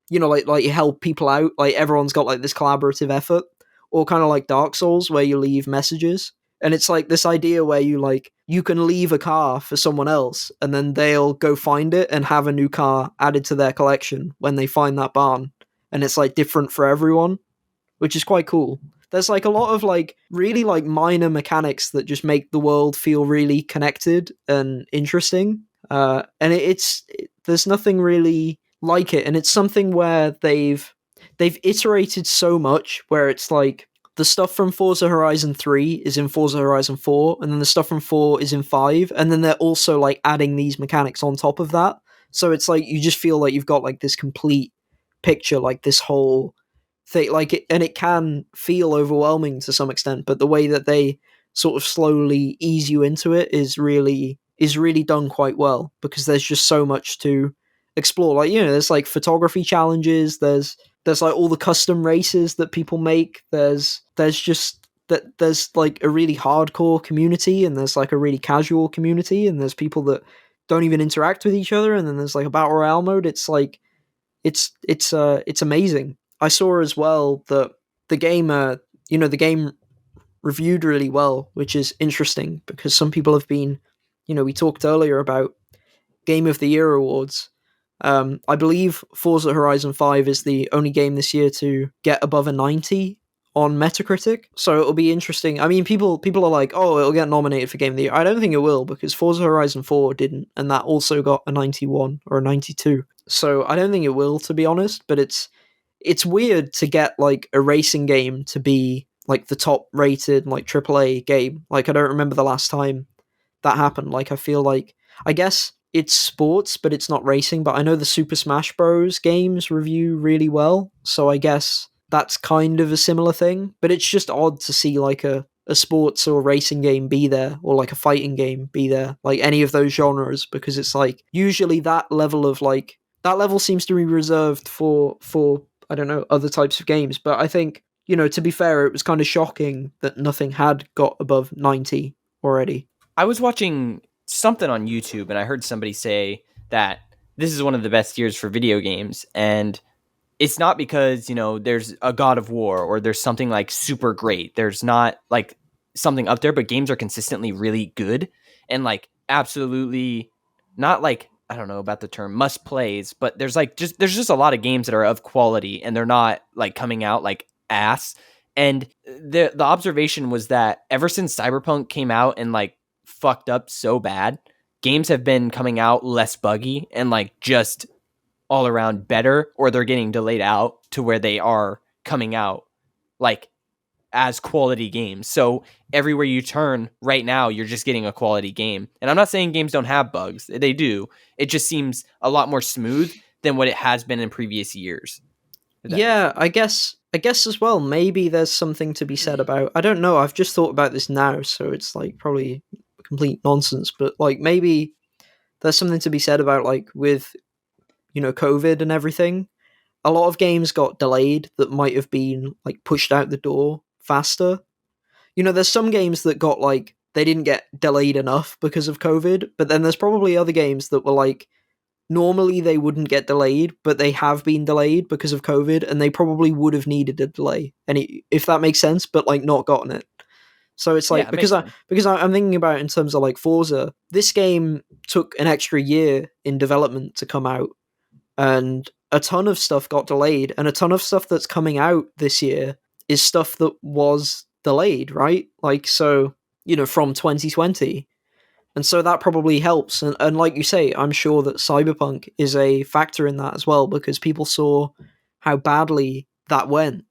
like you help people out, like everyone's got like this collaborative effort, or kind of like Dark Souls where you leave messages. And it's like this idea where you can leave a car for someone else and then they'll go find it and have a new car added to their collection when they find that barn. And it's like different for everyone, which is quite cool. There's like a lot of like really like minor mechanics that just make the world feel really connected and interesting. And there's nothing really like it, and it's something where they've iterated so much. Where it's like the stuff from Forza Horizon 3 is in Forza Horizon 4, and then the stuff from 4 is in 5, and then they're also like adding these mechanics on top of that. So it's like you just feel like you've got like this complete picture, like this whole thing, like it, and it can feel overwhelming to some extent, but the way that they sort of slowly ease you into it is really done quite well, because there's just so much to explore. Like, there's like photography challenges, there's like all the custom races that people make, there's just that there's like a really hardcore community, and there's like a really casual community, and there's people that don't even interact with each other, and then there's like a battle royale mode. It's like it's amazing. I saw as well that the game reviewed really well, which is interesting because some people have been, we talked earlier about Game of the Year awards. I believe Forza Horizon 5 is the only game this year to get above a 90 on Metacritic. So it'll be interesting. I mean, people are like, oh, it'll get nominated for Game of the Year. I don't think it will, because Forza Horizon 4 didn't, and that also got a 91 or a 92. So I don't think it will, to be honest, but it's weird to get like a racing game to be like the top rated like AAA game. Like, I don't remember the last time that happened. Like, I feel like, I guess it's sports, but it's not racing. But I know the Super Smash Bros. Games review really well, so I guess that's kind of a similar thing. But it's just odd to see like a sports or racing game be there, or like a fighting game be there, like any of those genres, because it's like usually that level seems to be reserved for I don't know, other types of games. But I think, to be fair, it was kind of shocking that nothing had got above 90 already. I was watching something on YouTube and I heard somebody say that this is one of the best years for video games, and it's not because, there's a God of War or there's something like super great. There's not like something up there, but games are consistently really good and like absolutely not like, I don't know about the term must plays, but there's just a lot of games that are of quality and they're not like coming out like ass. And the observation was that ever since Cyberpunk came out and like fucked up so bad, games have been coming out less buggy and like just all around better, or they're getting delayed out to where they are coming out like as quality games. So everywhere you turn right now, you're just getting a quality game. And I'm not saying games don't have bugs. They do. It just seems a lot more smooth than what it has been in previous years. Yeah, I guess as well, maybe there's something to be said about, I don't know, I've just thought about this now, so it's like probably complete nonsense, but like maybe there's something to be said about like with, COVID and everything. A lot of games got delayed that might have been like pushed out the door faster. There's some games that got like, they didn't get delayed enough because of COVID, but then there's probably other games that were like, normally they wouldn't get delayed, but they have been delayed because of COVID, and they probably would have needed a delay, and if that makes sense, but like not gotten it. So it's like, Yeah, it makes sense. I'm thinking about it in terms of like Forza. This game took an extra year in development to come out, and a ton of stuff got delayed, and a ton of stuff that's coming out this year is stuff that was delayed, right? Like, so, from 2020. And so that probably helps. And like you say, I'm sure that Cyberpunk is a factor in that as well, because people saw how badly that went.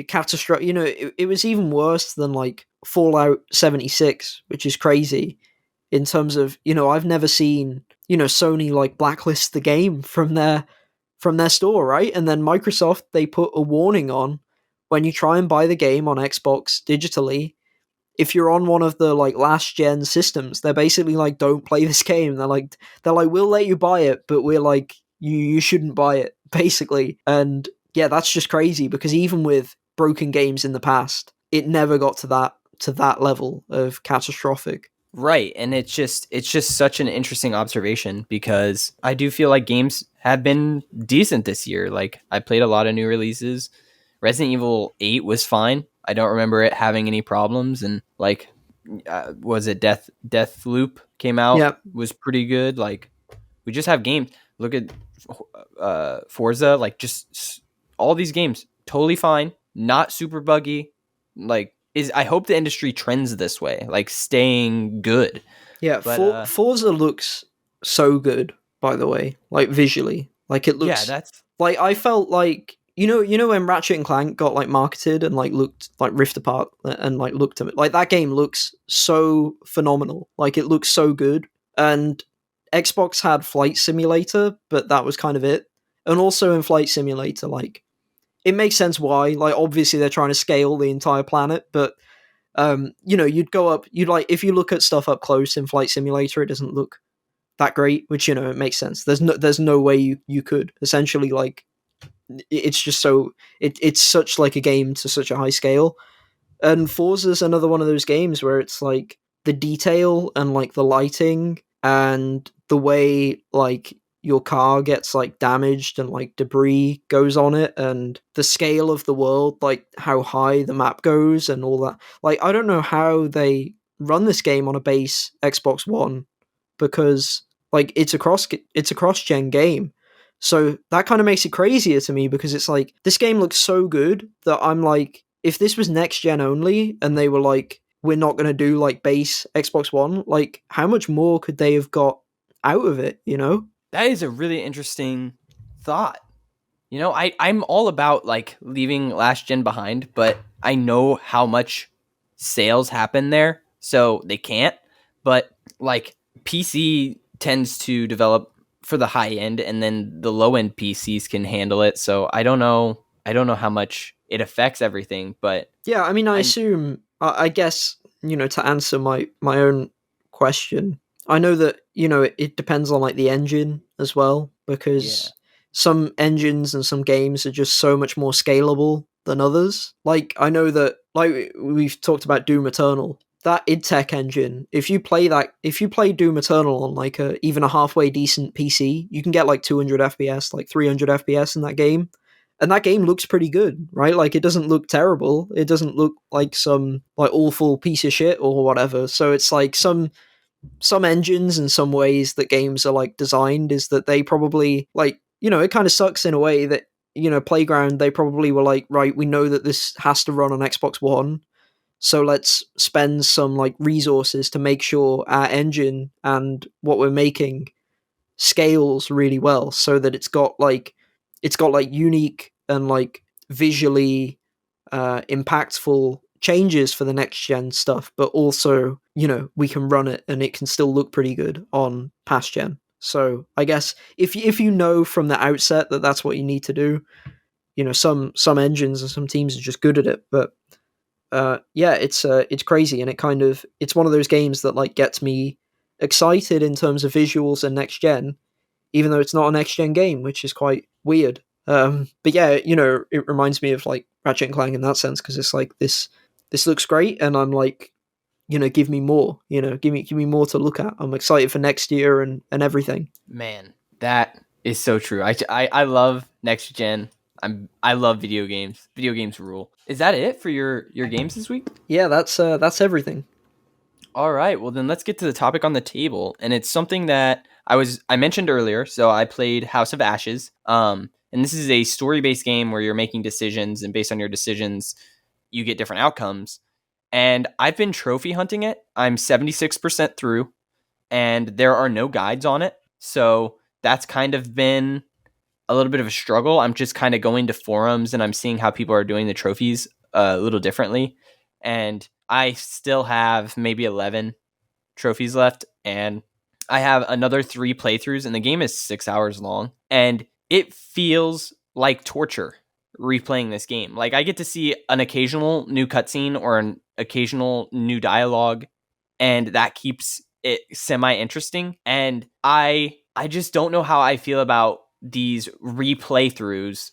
Catastrophic. It was even worse than like Fallout 76, which is crazy in terms of, I've never seen, Sony like blacklist the game from their store, right? And then Microsoft, they put a warning on when you try and buy the game on Xbox digitally, if you're on one of the like last gen systems, they're basically like, don't play this game. They're like, we'll let you buy it, but we're like, you shouldn't buy it, basically. And yeah, that's just crazy because even with broken games in the past, it never got to that level of catastrophic. Right, and it's just such an interesting observation because I do feel like games have been decent this year. Like I played a lot of new releases. Resident Evil 8 was fine. I don't remember it having any problems, and like was it Death Loop came out Yeah, was pretty good. Like we just have games. Look at Forza, like all these games totally fine, not super buggy. Like is I hope the industry trends this way, like staying good. yeah. But Forza looks so good, by the way, like visually. Like it yeah, looks that's like I felt like you know when Ratchet and Clank got like marketed and like looked like ripped apart and like looked at it, like that game looks so phenomenal. Like it looks so good. And Xbox had Flight Simulator, but that was kind of it. And also in Flight Simulator, like it makes sense why. Like obviously they're trying to scale the entire planet, but you'd go up, you'd like if you look at stuff up close in Flight Simulator, it doesn't look that great, which it makes sense. There's no way you could essentially like it's just so it's such like a game to such a high scale. And Forza's another one of those games where it's like the detail and like the lighting and the way like your car gets like damaged and like debris goes on it and the scale of the world, like how high the map goes and all that. Like I don't know how they run this game on a base Xbox One because like it's a cross gen game. So that kind of makes it crazier to me because it's like this game looks so good that I'm like, if this was next gen only and they were like, we're not going to do like base Xbox One, like how much more could they have got out of it, you know? that is a really interesting thought. I'm all about like leaving last gen behind, but I know how much sales happen there, so they can't. But like PC tends to develop for the high end, and then the low end PCs can handle it. So I don't know. I don't know how much it affects everything, but Yeah, I mean, I I assume, I guess, to answer my own question, I know that it depends on like the engine as well yeah, because some engines and some games are just so much more scalable than others. Like I know that like we've talked about Doom Eternal, that id Tech engine. If you play Doom Eternal on like a even a halfway decent PC, you can get like 200 FPS, like 300 FPS in that game, and that game looks pretty good, right? Like it doesn't look terrible. It doesn't look like some like awful piece of shit or whatever. So it's like some engines and some ways that games are like designed is that they probably like it kind of sucks in a way that Playground, they probably were like, right, we know that this has to run on Xbox One, so let's spend some like resources to make sure our engine and what we're making scales really well so that it's got like unique and like visually impactful changes for the next gen stuff, but also we can run it and it can still look pretty good on past gen. So I guess if you know from the outset that that's what you need to do, some engines and some teams are just good at it. But yeah, it's crazy, and it's one of those games that like gets me excited in terms of visuals and next gen, even though it's not a next gen game, which is quite weird. But yeah, it reminds me of like Ratchet and Clank in that sense because it's like this looks great, and I'm like, give me more, give me more to look at. I'm excited for next year and everything. man, that is so true. I love next gen. I love video games. Video games rule. Is that it for your games this week? Yeah, that's everything. All right, well then let's get to the topic on the table, and it's something that I mentioned earlier. So I played House of Ashes, and this is a story based game where you're making decisions, and based on your decisions, you get different outcomes. And I've been trophy hunting it. I'm 76% through, and there are no guides on it, so that's kind of been a little bit of a struggle. I'm just kind of going to forums and I'm seeing how people are doing the trophies a little differently. And I still have maybe 11 trophies left. And I have another 3 playthroughs, and the game is 6 hours long. And it feels like torture. replaying this game. Like, I get to see an occasional new cutscene or an occasional new dialogue, and that keeps it semi interesting. And I just don't know how I feel about these replaythroughs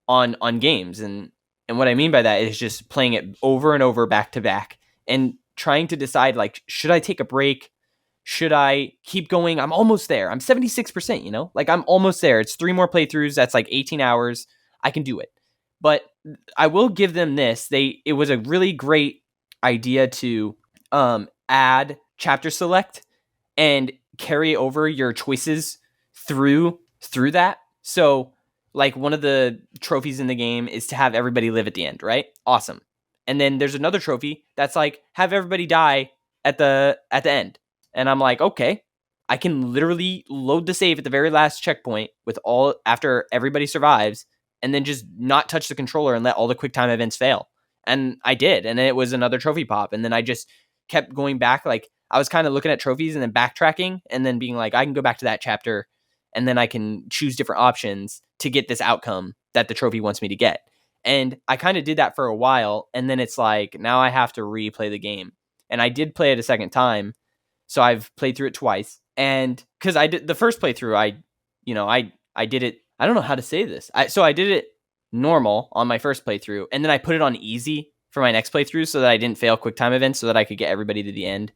on games. And what I mean by that is just playing it over and over back to back and trying to decide, like, should I take a break? Should I keep going? I'm almost there. I'm 76%, like, I'm almost there. It's 3 more playthroughs. That's like 18 hours. I can do it. But I will give them this. It was a really great idea to add chapter select and carry over your choices through that. So, like, one of the trophies in the game is to have everybody live at the end, right? Awesome. And then there's another trophy that's like, have everybody die at the end. And I'm like, okay, I can literally load the save at the very last checkpoint with all after everybody survives, and then just not touch the controller and let all the quick time events fail. And I did, and then it was another trophy pop, and then I just kept going back. Like, I was kind of looking at trophies and then backtracking and then being like, I can go back to that chapter and then I can choose different options to get this outcome that the trophy wants me to get. And I kind of did that for a while, and then it's like, now I have to replay the game. And I did play it a second time, so I've played through it twice. And because I did the first playthrough, I did it. I don't know how to say this. So I did it normal on my first playthrough, and then I put it on easy for my next playthrough so that I didn't fail quick time events, so that I could get everybody to the end.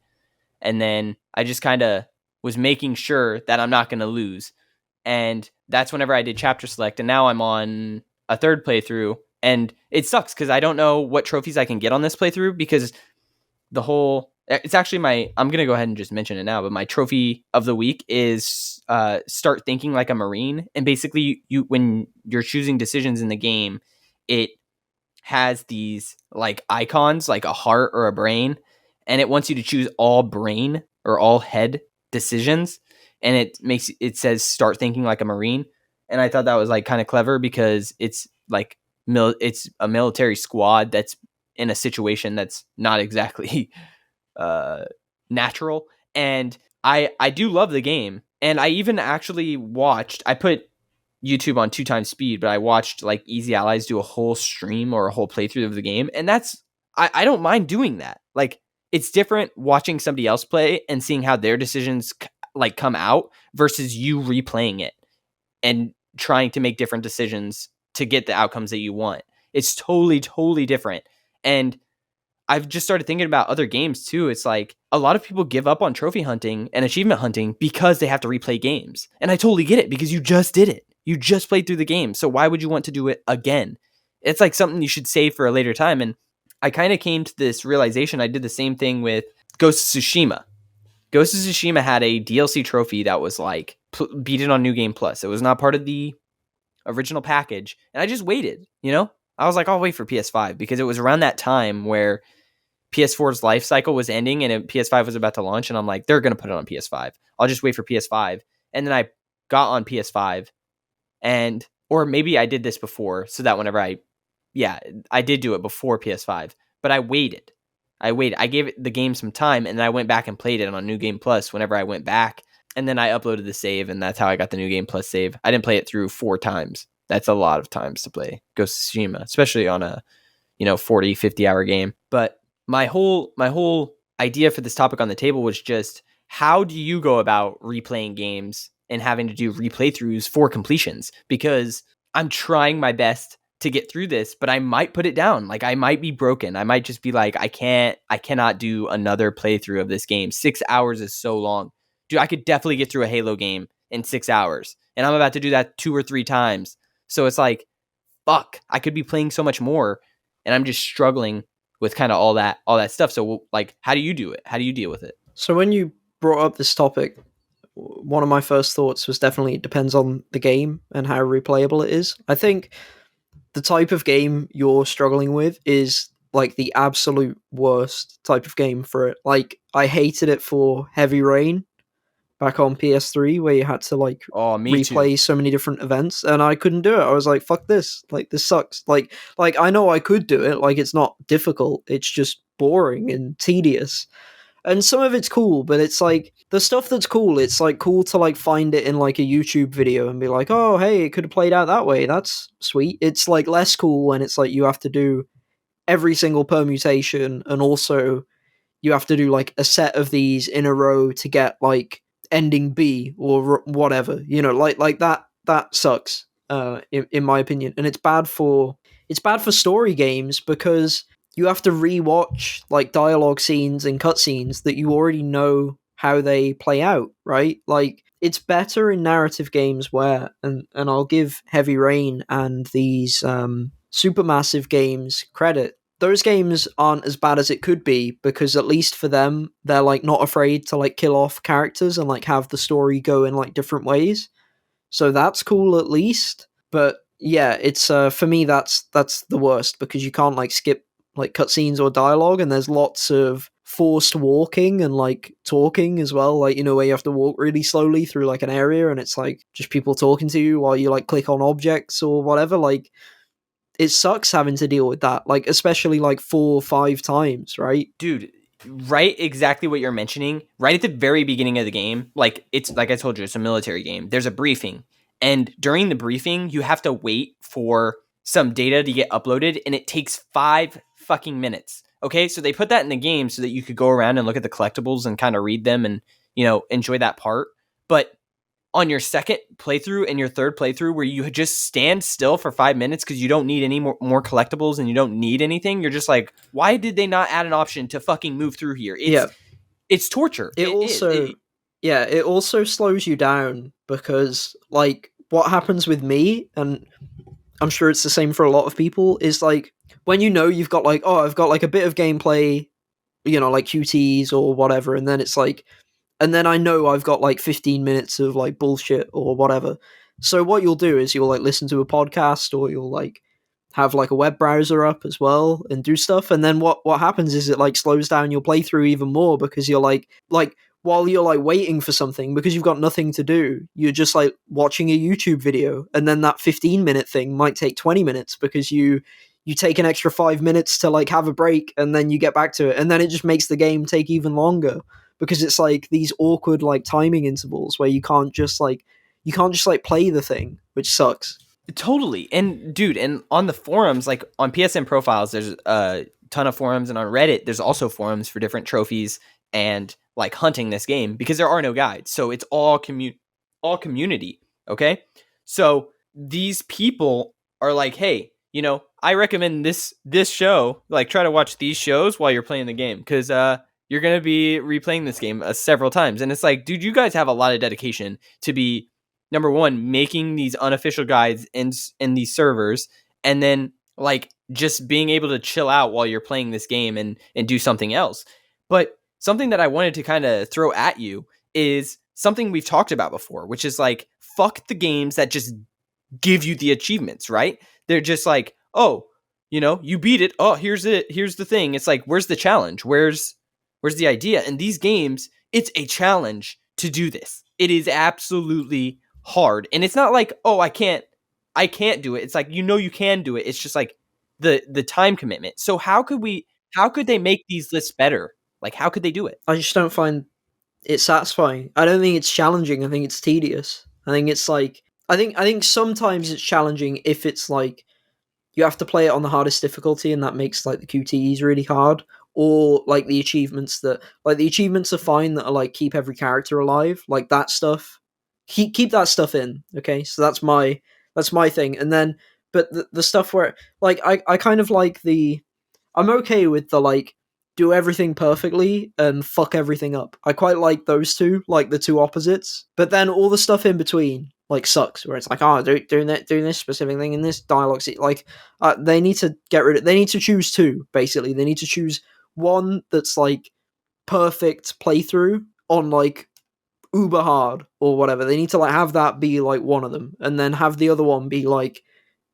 And then I just kind of was making sure that I'm not going to lose. And that's whenever I did chapter select. And now I'm on a third playthrough, and it sucks because I don't know what trophies I can get on this playthrough, because it's actually I'm going to go ahead and just mention it now, but my trophy of the week is start thinking like a Marine. And basically, when you're choosing decisions in the game, it has these like icons, like a heart or a brain, and it wants you to choose all brain or all head decisions, and it says start thinking like a Marine. And I thought that was like kind of clever, because it's like it's a military squad that's in a situation that's not exactly natural. And I do love the game, and I even actually I put YouTube on 2x speed, but I watched like Easy Allies do a whole stream or a whole playthrough of the game, and I don't mind doing that. Like, it's different watching somebody else play and seeing how their decisions like come out versus you replaying it and trying to make different decisions to get the outcomes that you want. It's totally different. And I've just started thinking about other games too. It's like a lot of people give up on trophy hunting and achievement hunting because they have to replay games. And I totally get it, because you just did it. You just played through the game. So why would you want to do it again? It's like something you should save for a later time. And I kind of came to this realization. I did the same thing with Ghost of Tsushima. Ghost of Tsushima had a DLC trophy that was like, beat it on New Game Plus. It was not part of the original package. And I just waited, I was like, I'll wait for PS5, because it was around that time where PS4's life cycle was ending and PS5 was about to launch. And I'm like, they're going to put it on PS5. I'll just wait for PS5. And then I got on PS5, or maybe I did this before, so that whenever I did do it before PS5, but I waited. I gave the game some time, and then I went back and played it on New Game Plus whenever I went back. And then I uploaded the save, and that's how I got the New Game Plus save. I didn't play it through 4 times. That's a lot of times to play Ghost of Tsushima, especially on a 40, 50 hour game. But my whole idea for this topic on the table was just, how do you go about replaying games and having to do replaythroughs for completions? Because I'm trying my best to get through this, but I might put it down. Like, I might be broken. I might just be like, I cannot do another playthrough of this game. 6 hours is so long. Dude, I could definitely get through a Halo game in 6 hours, and I'm about to do that 2 or 3 times. So it's like, fuck, I could be playing so much more, and I'm just struggling with kind of all that stuff. So, like, how do you do it? How do you deal with it? So when you brought up this topic, one of my first thoughts was definitely it depends on the game and how replayable it is. I think the type of game you're struggling with is like the absolute worst type of game for it. Like, I hated it for Heavy Rain back on PS3, where you had to like replay too. so many different events, and I couldn't do it. I was like, fuck this. Like, this sucks. Like I know I could do it. Like, it's not difficult. It's just boring and tedious. and some of it's cool, but it's like the stuff that's cool, it's like cool to like find it in like a YouTube video and be like, oh hey, it could have played out that way, that's sweet. It's like less cool when it's like you have to do every single permutation, and also you have to do like a set of these in a row to get like ending B or whatever, like that sucks, in my opinion. And it's bad for story games because you have to rewatch like dialogue scenes and cutscenes that you already know how they play out, right? Like it's better in narrative games where, and I'll give Heavy Rain and these supermassive games credit. Those games aren't as bad as it could be because at least for them, they're like not afraid to like kill off characters and like have the story go in like different ways. So that's cool at least. But yeah, it's for me that's the worst because you can't like skip like cutscenes or dialogue, and there's lots of forced walking and like talking as well, like where you have to walk really slowly through like an area and it's like just people talking to you while you like click on objects or whatever. Like it sucks having to deal with that, like especially like 4 or 5 times, right? Dude, right, exactly what you're mentioning. Right at the very beginning of the game, like it's like I told you, it's a military game. There's a briefing, and during the briefing, you have to wait for some data to get uploaded, and it takes 5 fucking minutes. Okay, so they put that in the game so that you could go around and look at the collectibles and kind of read them and enjoy that part. But on your second playthrough and your third playthrough where you just stand still for 5 minutes because you don't need any more collectibles and you don't need anything, you're just like, why did they not add an option to fucking move through here? Yeah. It's torture. It also, yeah, it also slows you down because like what happens with me, and I'm sure it's the same for a lot of people, is like when you've got like, oh, I've got like a bit of gameplay, like QTs or whatever, and then it's like, and then I know I've got like 15 minutes of like bullshit or whatever. So what you'll do is you'll like listen to a podcast or you'll like have like a web browser up as well and do stuff. And then what happens is it like slows down your playthrough even more because you're like while you're like waiting for something because you've got nothing to do, you're just like watching a YouTube video, and then that 15-minute thing might take 20 minutes because you take an extra 5 minutes to like have a break and then you get back to it, and then it just makes the game take even longer because it's like these awkward like timing intervals where you can't just like play the thing, which sucks. Totally. And dude, and on the forums, like on PSN profiles, there's a ton of forums, and on Reddit, there's also forums for different trophies and like hunting this game because there are no guides. So it's all community. Okay. So these people are like, hey, I recommend this show. Like, try to watch these shows while you're playing the game because you're gonna be replaying this game several times. And it's like, dude, you guys have a lot of dedication to be, number one, making these unofficial guides in these servers, and then like just being able to chill out while you're playing this game and do something else. But something that I wanted to kind of throw at you is something we've talked about before, which is like, fuck the games that just give you the achievements, right? They're just like, oh, you beat it. Oh, here's it. Here's the thing. It's like, where's the challenge? Where's the idea? And these games, it's a challenge to do this. It is absolutely hard. And it's not like, oh, I can't do it. It's like, you can do it. It's just like the time commitment. So how could they make these lists better? Like, how could they do it? I just don't find it satisfying. I don't think it's challenging. I think it's tedious. I think it's like I think sometimes it's challenging if it's like you have to play it on the hardest difficulty and that makes like the QTEs really hard, or like the achievements are fine that are like keep every character alive, like that stuff. Keep that stuff in, okay? So that's my thing. And then but the stuff where like I kind of like I'm okay with the like do everything perfectly and fuck everything up. I quite like those two, like the two opposites. But then all the stuff in between like sucks, where it's like, oh, doing this specific thing in this dialogue. Like, they need to get rid of. They need to choose two. Basically, they need to choose one that's like perfect playthrough on like uber hard or whatever. They need to like have that be like one of them, and then have the other one be like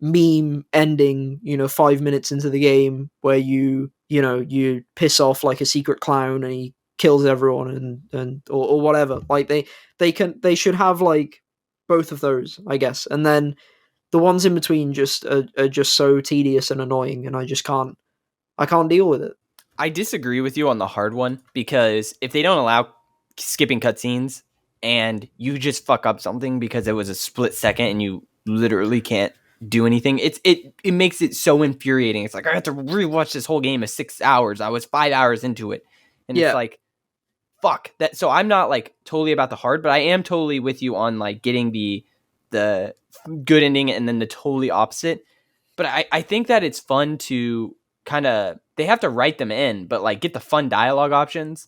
meme ending, 5 minutes into the game where you piss off like a secret clown and he kills everyone or whatever. Like they should have like both of those, I guess. And then the ones in between just are just so tedious and annoying, and I can't deal with it. I disagree with you on the hard one, because if they don't allow skipping cutscenes and you just fuck up something because it was a split second and you literally can't do anything, it makes it so infuriating. It's like I have to rewatch this whole game of 6 hours. I was 5 hours into it, and it's Yeah, like fuck that. So I'm not like totally about the hard, but I am totally with you on like getting the good ending and then the totally opposite. But I think that it's fun to kind of, they have to write them in, but like get the fun dialogue options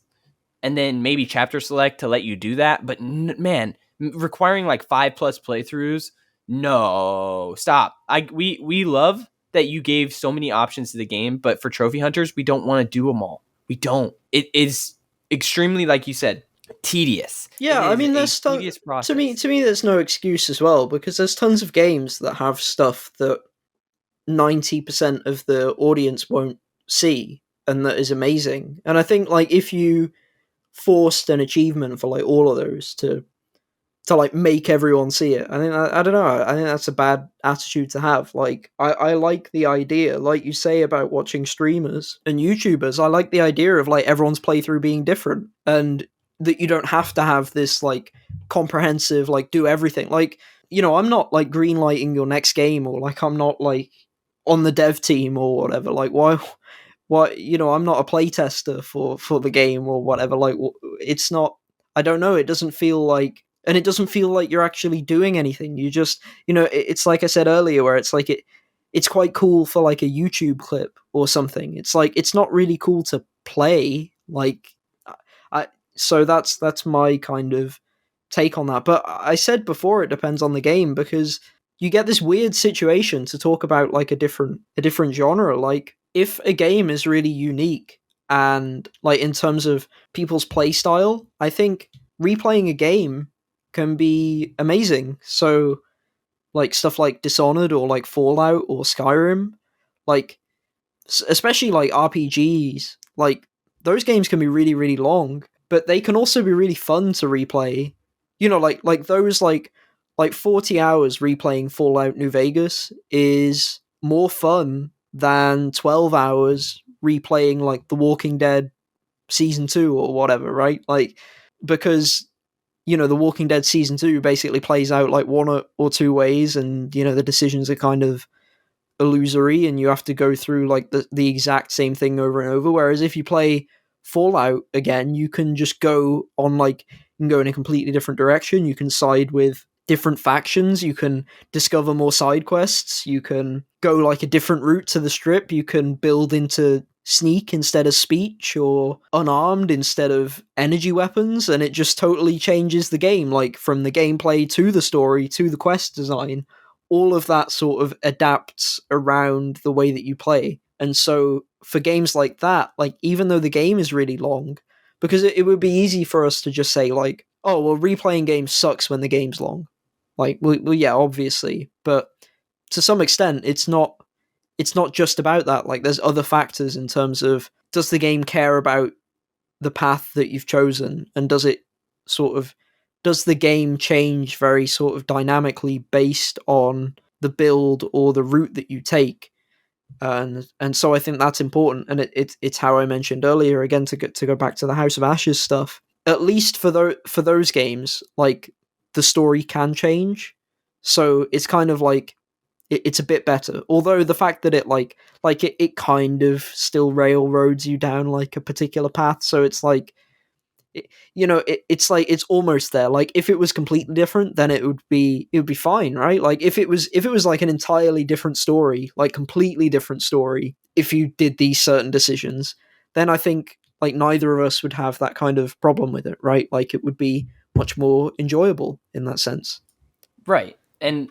and then maybe chapter select to let you do that. But man, requiring like 5+ playthroughs, no, stop. We love that you gave so many options to the game, but for trophy hunters, we don't want to do them all. We don't. It is extremely, like you said, tedious. It yeah. I is mean, a there's tedious to me, process. there's no excuse as well because there's tons of games that have stuff that 90% of the audience won't see, and that is amazing. And I think like if you forced an achievement for like all of those to like make everyone see it. I think I don't know. I think that's a bad attitude to have. Like I like the idea, like you say about watching streamers and YouTubers. I like the idea of like everyone's playthrough being different and that you don't have to have this like comprehensive like do everything. Like I'm not like greenlighting your next game or like I'm not like on the dev team or whatever. Like why I'm not a playtester for the game or whatever. Like it's not. I don't know. It doesn't feel like, and it doesn't feel like you're actually doing anything. You just it's like I said earlier, where it's like it's quite cool for like a YouTube clip or something. It's like it's not really cool to play. Like I so that's my kind of take on that. But I said before it depends on the game because you get this weird situation to talk about like a different genre. Like if a game is really unique and like in terms of people's play style, I think replaying a game can be amazing. So like stuff like Dishonored or like Fallout or Skyrim, like especially like RPGs, like those games can be really really long, but they can also be really fun to replay. Like those like 40 hours replaying Fallout New Vegas is more fun than 12 hours replaying like The Walking Dead season 2 or whatever, right? Like because The Walking Dead season 2 basically plays out like one or two ways and the decisions are kind of illusory and you have to go through like the exact same thing over and over, whereas if you play Fallout again you can just go on like you can go in a completely different direction, you can side with different factions, you can discover more side quests, you can go like a different route to the strip, you can build into sneak instead of speech or unarmed instead of energy weapons, and it just totally changes the game, like from the gameplay to the story to the quest design. All of that sort of adapts around the way that you play. And so for games like that, like even though the game is really long, because it would be easy for us to just say like, oh well, replaying games sucks when the game's long. Like, well yeah, obviously, but to some extent, it's not just about that. Like, there's other factors in terms of does the game care about the path that you've chosen, and does the game change very sort of dynamically based on the build or the route that you take, and so I think that's important, and it's how I mentioned earlier again to go back to the House of Ashes stuff. At least for those games, like the story can change, so it's kind of like it's a bit better. Although the fact that it kind of still railroads you down like a particular path, so it's like it's like it's almost there. Like if it was completely different, then it would be fine, right? Like if it was like an entirely different story, like completely different story, if you did these certain decisions, then I think like neither of us would have that kind of problem with it, right? Like it would be much more enjoyable in that sense. Right. And,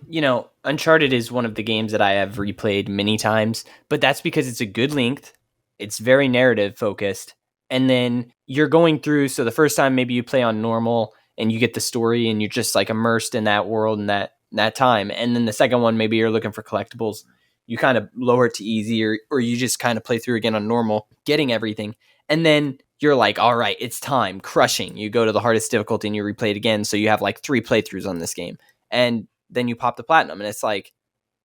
Uncharted is one of the games that I have replayed many times, but that's because it's a good length. It's very narrative focused. And then you're going through. So the first time, maybe you play on normal and you get the story and you're just like immersed in that world and that time. And then the second one, maybe you're looking for collectibles. You kind of lower it to easy, or you just kind of play through again on normal, getting everything. And then you're like, all right, it's time, crushing. You go to the hardest difficulty and you replay it again. So you have like 3 playthroughs on this game. And then you pop the platinum, and it's like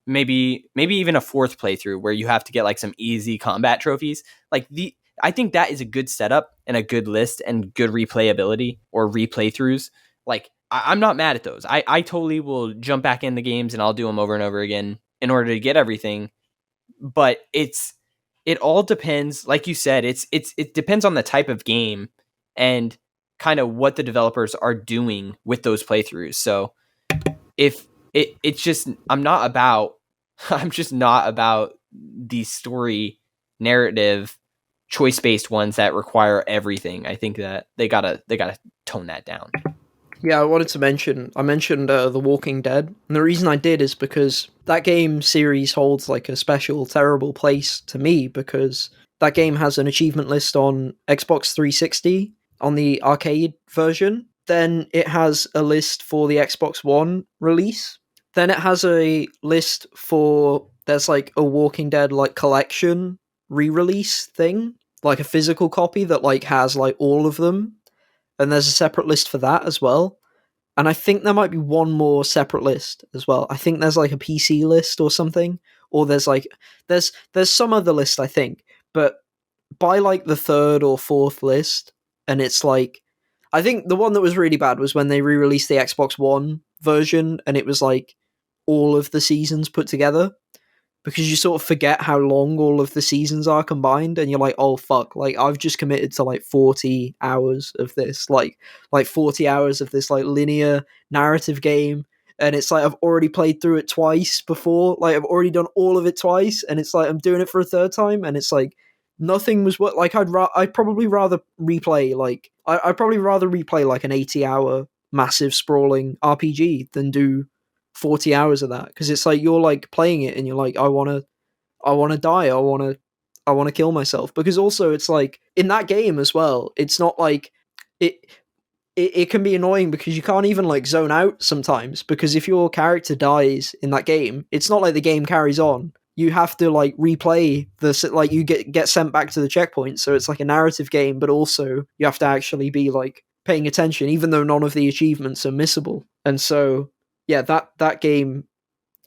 maybe even a 4th playthrough where you have to get like some easy combat trophies. Like I think that is a good setup and a good list and good replayability or replaythroughs. Like I'm not mad at those. I totally will jump back in the games and I'll do them over and over again in order to get everything. But it all depends, like you said, it depends on the type of game and kind of what the developers are doing with those playthroughs. So if it's just I'm just not about the story narrative choice based ones that require everything. I think that they gotta tone that down. Yeah, I mentioned The Walking Dead, and the reason I did is because that game series holds like a special, terrible place to me because that game has an achievement list on Xbox 360 on the arcade version. Then it has a list for the Xbox One release. Then it has a list for there's like a Walking Dead like collection re-release thing, like a physical copy that like has like all of them, and there's a separate list for that as well. And I think there might be one more separate list as well. I think there's like a PC list or something, or there's some other list I think, but by like the third or fourth list, and it's like I think the one that was really bad was when they re-released the Xbox One version, and it was like all of the seasons put together, because you sort of forget how long all of the seasons are combined, and you're like, oh fuck, like I've just committed to like 40 hours of this, like 40 hours of this like linear narrative game, and it's like I've already played through it twice before, like I've already done all of it twice, and it's like I'm doing it for a third time, and it's like nothing was what like I'd probably rather replay like I'd probably rather replay like an 80-hour massive sprawling RPG than do 40 hours of that, because it's like you're like playing it and you're like I want to die, I want to kill myself, because also it's like in that game as well, it's not like it it can be annoying because you can't even like zone out sometimes, because if your character dies in that game, it's not like the game carries on. You have to like replay the like you get sent back to the checkpoint, so it's like a narrative game, but also you have to actually be like paying attention, even though none of the achievements are missable. And so yeah, that game,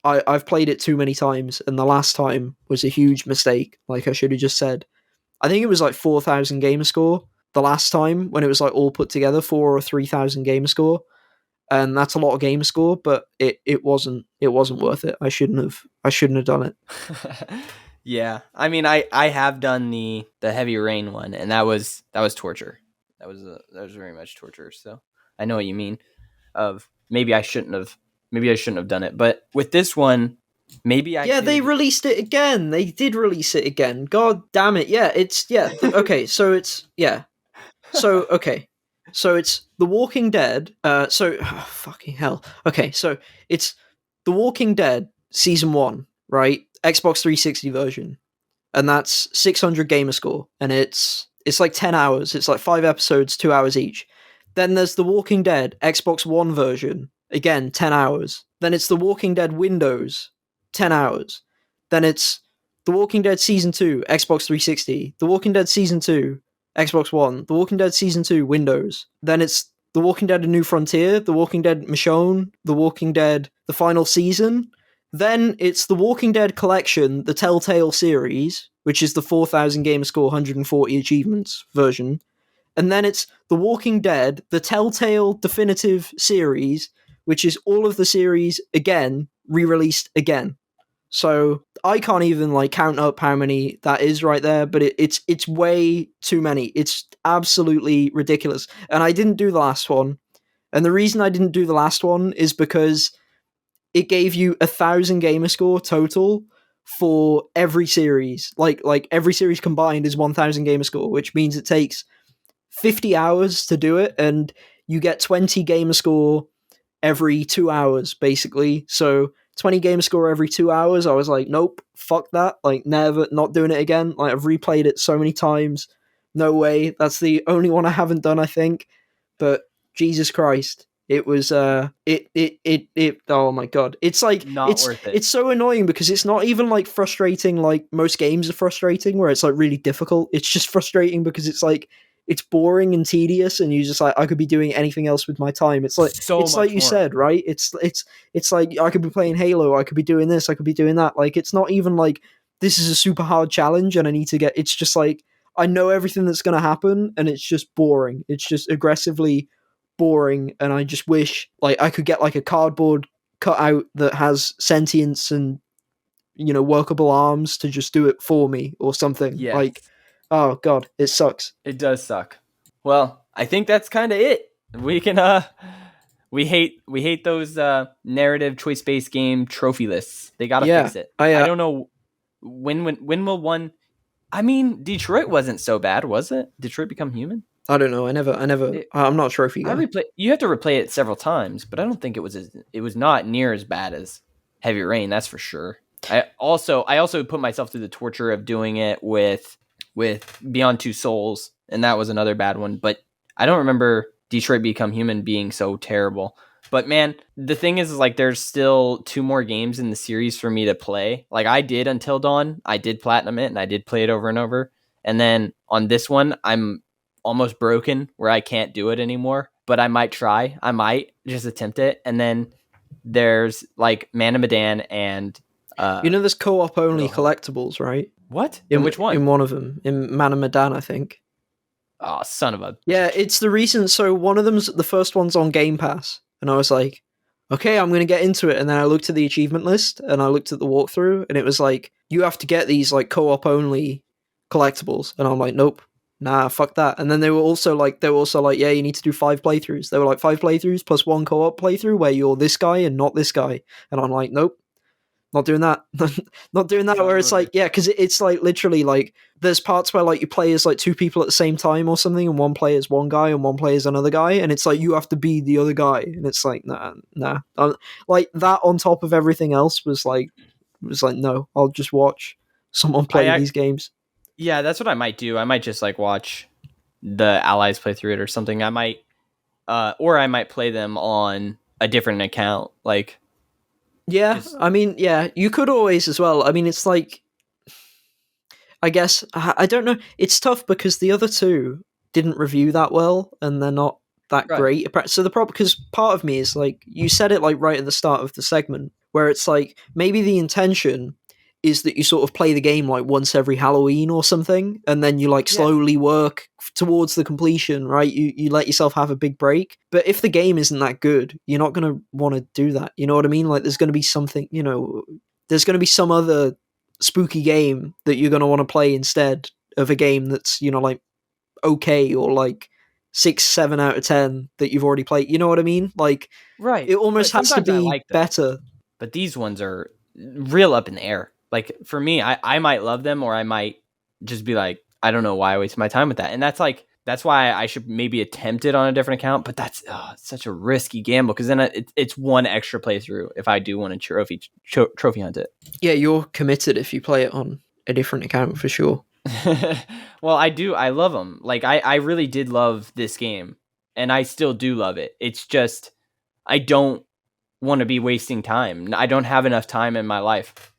I've played it too many times, and the last time was a huge mistake. Like I should have just said, I think it was like 4,000 gamer score the last time when it was like all put together, 4 or 3,000 gamer score, and that's a lot of gamer score, but it wasn't worth it. I shouldn't have done it. Yeah, I mean, I have done the heavy rain one, and that was torture. That was very much torture. So I know what you mean. Of maybe I shouldn't have done it, but with this one, maybe I Yeah, they could. released it again. They did release it again. God damn it! Yeah, it's yeah. Okay, so it's yeah. So okay, so it's The Walking Dead. Fucking hell. Okay, so it's The Walking Dead season one, right? Xbox 360 version, and that's 600 gamer score, and it's like 10 hours. It's like 5 episodes, 2 hours each. Then there's The Walking Dead Xbox One version, again 10 hours. Then it's The Walking Dead Windows, 10 hours. Then it's The Walking Dead season 2 Xbox 360, The Walking Dead season 2 Xbox One, The Walking Dead season 2 Windows. Then it's The Walking Dead: A New Frontier, The Walking Dead Michonne, The Walking Dead The Final Season. Then it's The Walking Dead Collection, the Telltale series, which is the 4,000 gamer score, 140 achievements version. And then it's The Walking Dead, the Telltale Definitive series, which is all of the series again, re-released again. So I can't even like count up how many that is right there, but it's way too many. It's absolutely ridiculous. And I didn't do the last one. And the reason I didn't do the last one is because it gave you 1,000 gamer score total for every series. Like every series combined is 1,000 gamer score, which means it takes 50 hours to do it, and you get 20 gamer score every 2 hours, basically. So 20 gamer score every 2 hours. I was like, nope, fuck that. Like, never, not doing it again. Like, I've replayed it so many times. No way. That's the only one I haven't done, I think. But Jesus Christ. It was oh my god. It's like Not worth it. it's so annoying because it's not even like frustrating like most games are frustrating where it's like really difficult. It's just frustrating because it's like it's boring and tedious, and you just like I could be doing anything else with my time. So It's like much you more. said, right? It's like I could be playing Halo, I could be doing this, I could be doing that. Like it's not even like this is a super hard challenge and I need to get. It's just like I know everything that's going to happen, and it's just boring. It's just aggressively boring, and I just wish like I could get like a cardboard cutout that has sentience and workable arms to just do it for me or something. Like, Yes, oh god, it sucks. it does suck. Well, I think that's kind of it. We can we hate those narrative choice based game trophy lists. They got to Yeah, fix it. I I don't know when will one. I mean, Detroit wasn't so bad, was it? Detroit Become Human. I don't know. It, I'm not a trophy I guy. replay. You have to replay it several times, but I don't think it was not near as bad as Heavy Rain. That's for sure. I also put myself through the torture of doing it with Beyond Two Souls, and that was another bad one. But I don't remember Detroit Become Human being so terrible. But man, the thing is like there's still 2 more games in the series for me to play. Like I did Until Dawn, I did platinum it, and I did play it over and over. And then on this one, I'm almost broken where I can't do it anymore. But I might try. I might just attempt it. And then there's like Man of Medan and There's co-op only Little Hope. collectibles, right? What? In which one? In one of them, in Man of Medan, I think. Oh, son of a. Yeah, it's the recent. So one of them's the first one's on Game Pass, and I was like, okay, I'm gonna get into it. And then I looked at the achievement list, and I looked at the walkthrough, and it was like you have to get these like co-op only collectibles, and I'm like, nope, nah, fuck that. And then they were also like, yeah, you need to do 5 playthroughs. They were like 5 playthroughs plus 1 co-op playthrough where you're this guy and not this guy, and I'm like, nope. Not doing that. Not doing that. Where it's like, yeah, because it's like literally like there's parts where like you play as like 2 people at the same time or something, and one player is one guy and one player is another guy, and it's like you have to be the other guy, and it's like nah. Like that on top of everything else was like no, I'll just watch someone play these games. Yeah, that's what I might do. I might just like watch the allies play through it or something. I might, or I might play them on a different account. Like, yeah, just, I mean, yeah, you could always as well. I mean, it's like, I guess I don't know. It's tough because the other 2 didn't review that well, and they're not that right. great. So the problem, because part of me is like you said it like right at the start of the segment, where it's like maybe the intention is that you sort of play the game like once every Halloween or something, and then you like slowly work towards the completion, right? You let yourself have a big break. But if the game isn't that good, you're not going to want to do that. You know what I mean? Like there's going to be something, there's going to be some other spooky game that you're going to want to play instead of a game that's, like okay or like 6, 7 out of 10 that you've already played. You know what I mean? Like, Right. it almost has to be better. But these ones are real up in the air. Like for me, I might love them or I might just be like, I don't know why I wasted my time with that. And that's why I should maybe attempt it on a different account. But that's such a risky gamble because then it's one extra playthrough if I do want to trophy hunt it. Yeah, you're committed if you play it on a different account for sure. Well, I do. I love them. Like I really did love this game, and I still do love it. It's just I don't want to be wasting time. I don't have enough time in my life.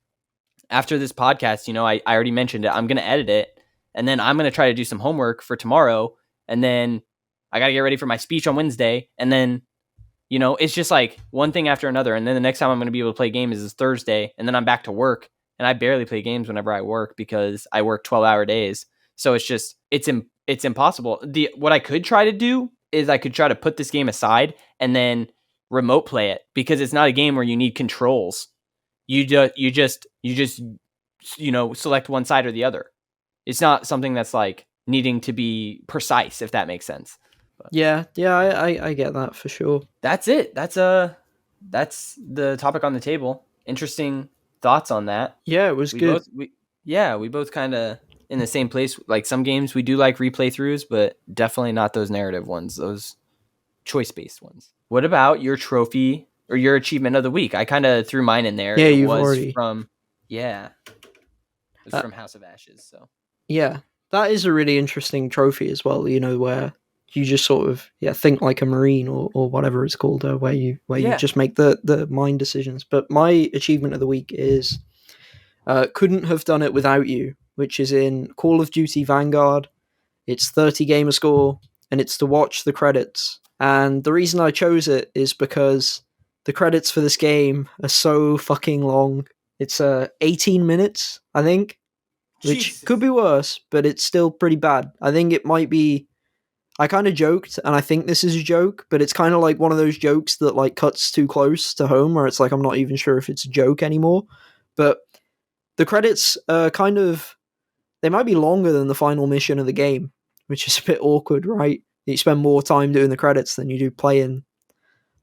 After this podcast, I already mentioned it. I'm going to edit it, and then I'm going to try to do some homework for tomorrow, and then I got to get ready for my speech on Wednesday, and then, it's just like one thing after another, and then the next time I'm going to be able to play games is Thursday, and then I'm back to work, and I barely play games whenever I work because I work 12-hour days, so it's just, it's impossible. What I could try to do is I could try to put this game aside and then remote play it because it's not a game where you need controls. You just select one side or the other. It's not something that's like needing to be precise, if that makes sense. But yeah, I get that for sure. That's it. That's the topic on the table. Interesting thoughts on that. Yeah, it was good. We both kind of in the same place. Like some games we do like replaythroughs, but definitely not those narrative ones. Those choice-based ones. What about your trophy or your achievement of the week? I kind of threw mine in there. Yeah, it you've was already. It was from House of Ashes. So yeah, that is a really interesting trophy as well. Where you just sort of think like a marine or whatever it's called, where you just make the mind decisions. But my achievement of the week is couldn't have done it without you, which is in Call of Duty Vanguard. It's 30 gamer score, and it's to watch the credits. And the reason I chose it is because the credits for this game are so fucking long. It's 18 minutes, I think. which could Jesus. be worse, but it's still pretty bad. I think it might be. I kind of joked, and I think this is a joke, but it's kind of like one of those jokes that like cuts too close to home, where it's like I'm not even sure if it's a joke anymore. But the credits kind of they might be longer than the final mission of the game, which is a bit awkward, right? You spend more time doing the credits than you do playing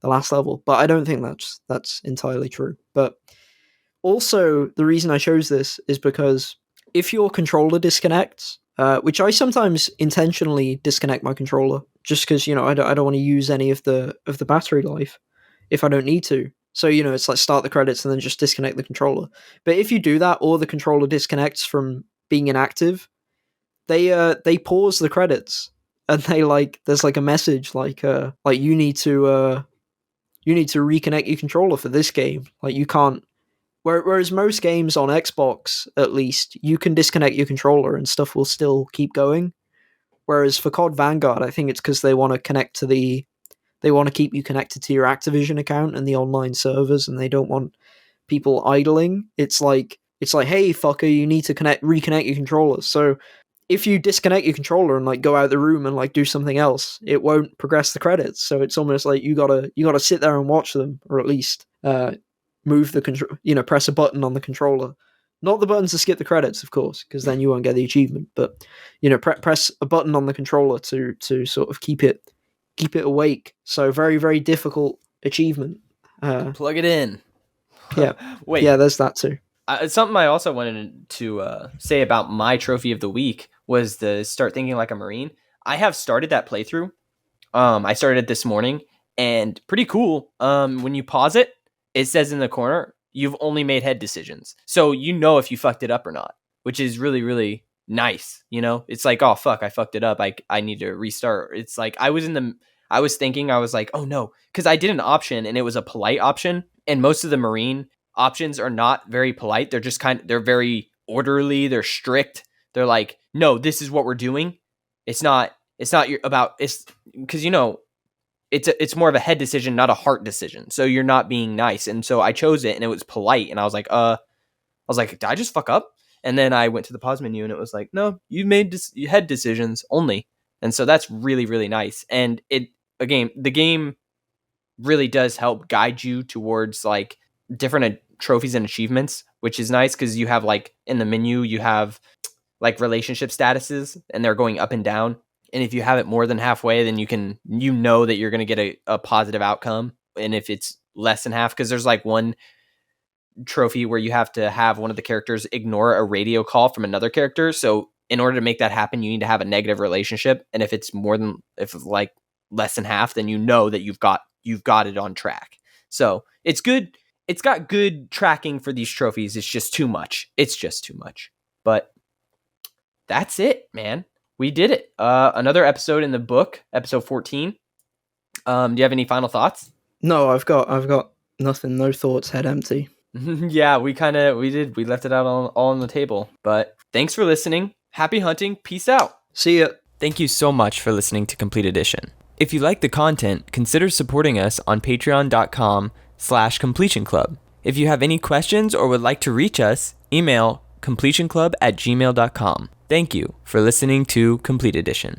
the last level, but I don't think that's entirely true. But also, the reason I chose this is because if your controller disconnects, which I sometimes intentionally disconnect my controller, just because I don't want to use any of the battery life if I don't need to. So it's like start the credits and then just disconnect the controller. But if you do that, or the controller disconnects from being inactive, they pause the credits and they there's like a message like you need to reconnect your controller for this game. Like you can't. Whereas most games on Xbox, at least, you can disconnect your controller and stuff will still keep going. Whereas for COD Vanguard, I think it's because they want to they want to keep you connected to your Activision account and the online servers, and they don't want people idling. It's like, hey fucker, you need to reconnect your controller. So if you disconnect your controller and like go out of the room and like do something else, it won't progress the credits. So it's almost like you gotta sit there and watch them, or at least move the control, press a button on the controller. Not the buttons to skip the credits, of course, because then you won't get the achievement. But press a button on the controller to sort of keep it awake. So very very difficult achievement. Plug it in. Yeah, Wait. yeah. There's that too. Something I also wanted to say about my trophy of the week was to start thinking like a Marine. I have started that playthrough. I started it this morning, and pretty cool. When you pause it, it says in the corner, you've only made head decisions. So you know if you fucked it up or not, which is really, really nice. It's like, oh, fuck, I fucked it up. I need to restart. It's like I was thinking, I was like, oh no, because I did an option and it was a polite option. And most of the Marine options are not very polite. They're just they're very orderly. They're strict. They're like, no, this is what we're doing. It's not it's because it's more of a head decision, not a heart decision. So you're not being nice. And so I chose it and it was polite. And I was like, did I just fuck up? And then I went to the pause menu and it was like, no, you made head decisions only. And so that's really, really nice. And the game really does help guide you towards like different trophies and achievements, which is nice because you have like in the menu, you have like relationship statuses and they're going up and down. And if you have it more than halfway, then you know that you're going to get a positive outcome. And if it's less than half, because there's like one trophy where you have to have one of the characters ignore a radio call from another character. So in order to make that happen, you need to have a negative relationship. And if it's like less than half, then you know that you've got it on track. So it's good. It's got good tracking for these trophies. It's just too much. But that's it, man. We did it. Another episode in the book, episode 14. Do you have any final thoughts? No, I've got nothing. No thoughts. Head empty. Yeah, we left it out all on the table. But thanks for listening. Happy hunting. Peace out. See ya. Thank you so much for listening to Complete Edition. If you like the content, consider supporting us on patreon.com/completion club. If you have any questions or would like to reach us, email completionclub@gmail.com. Thank you for listening to Complete Edition.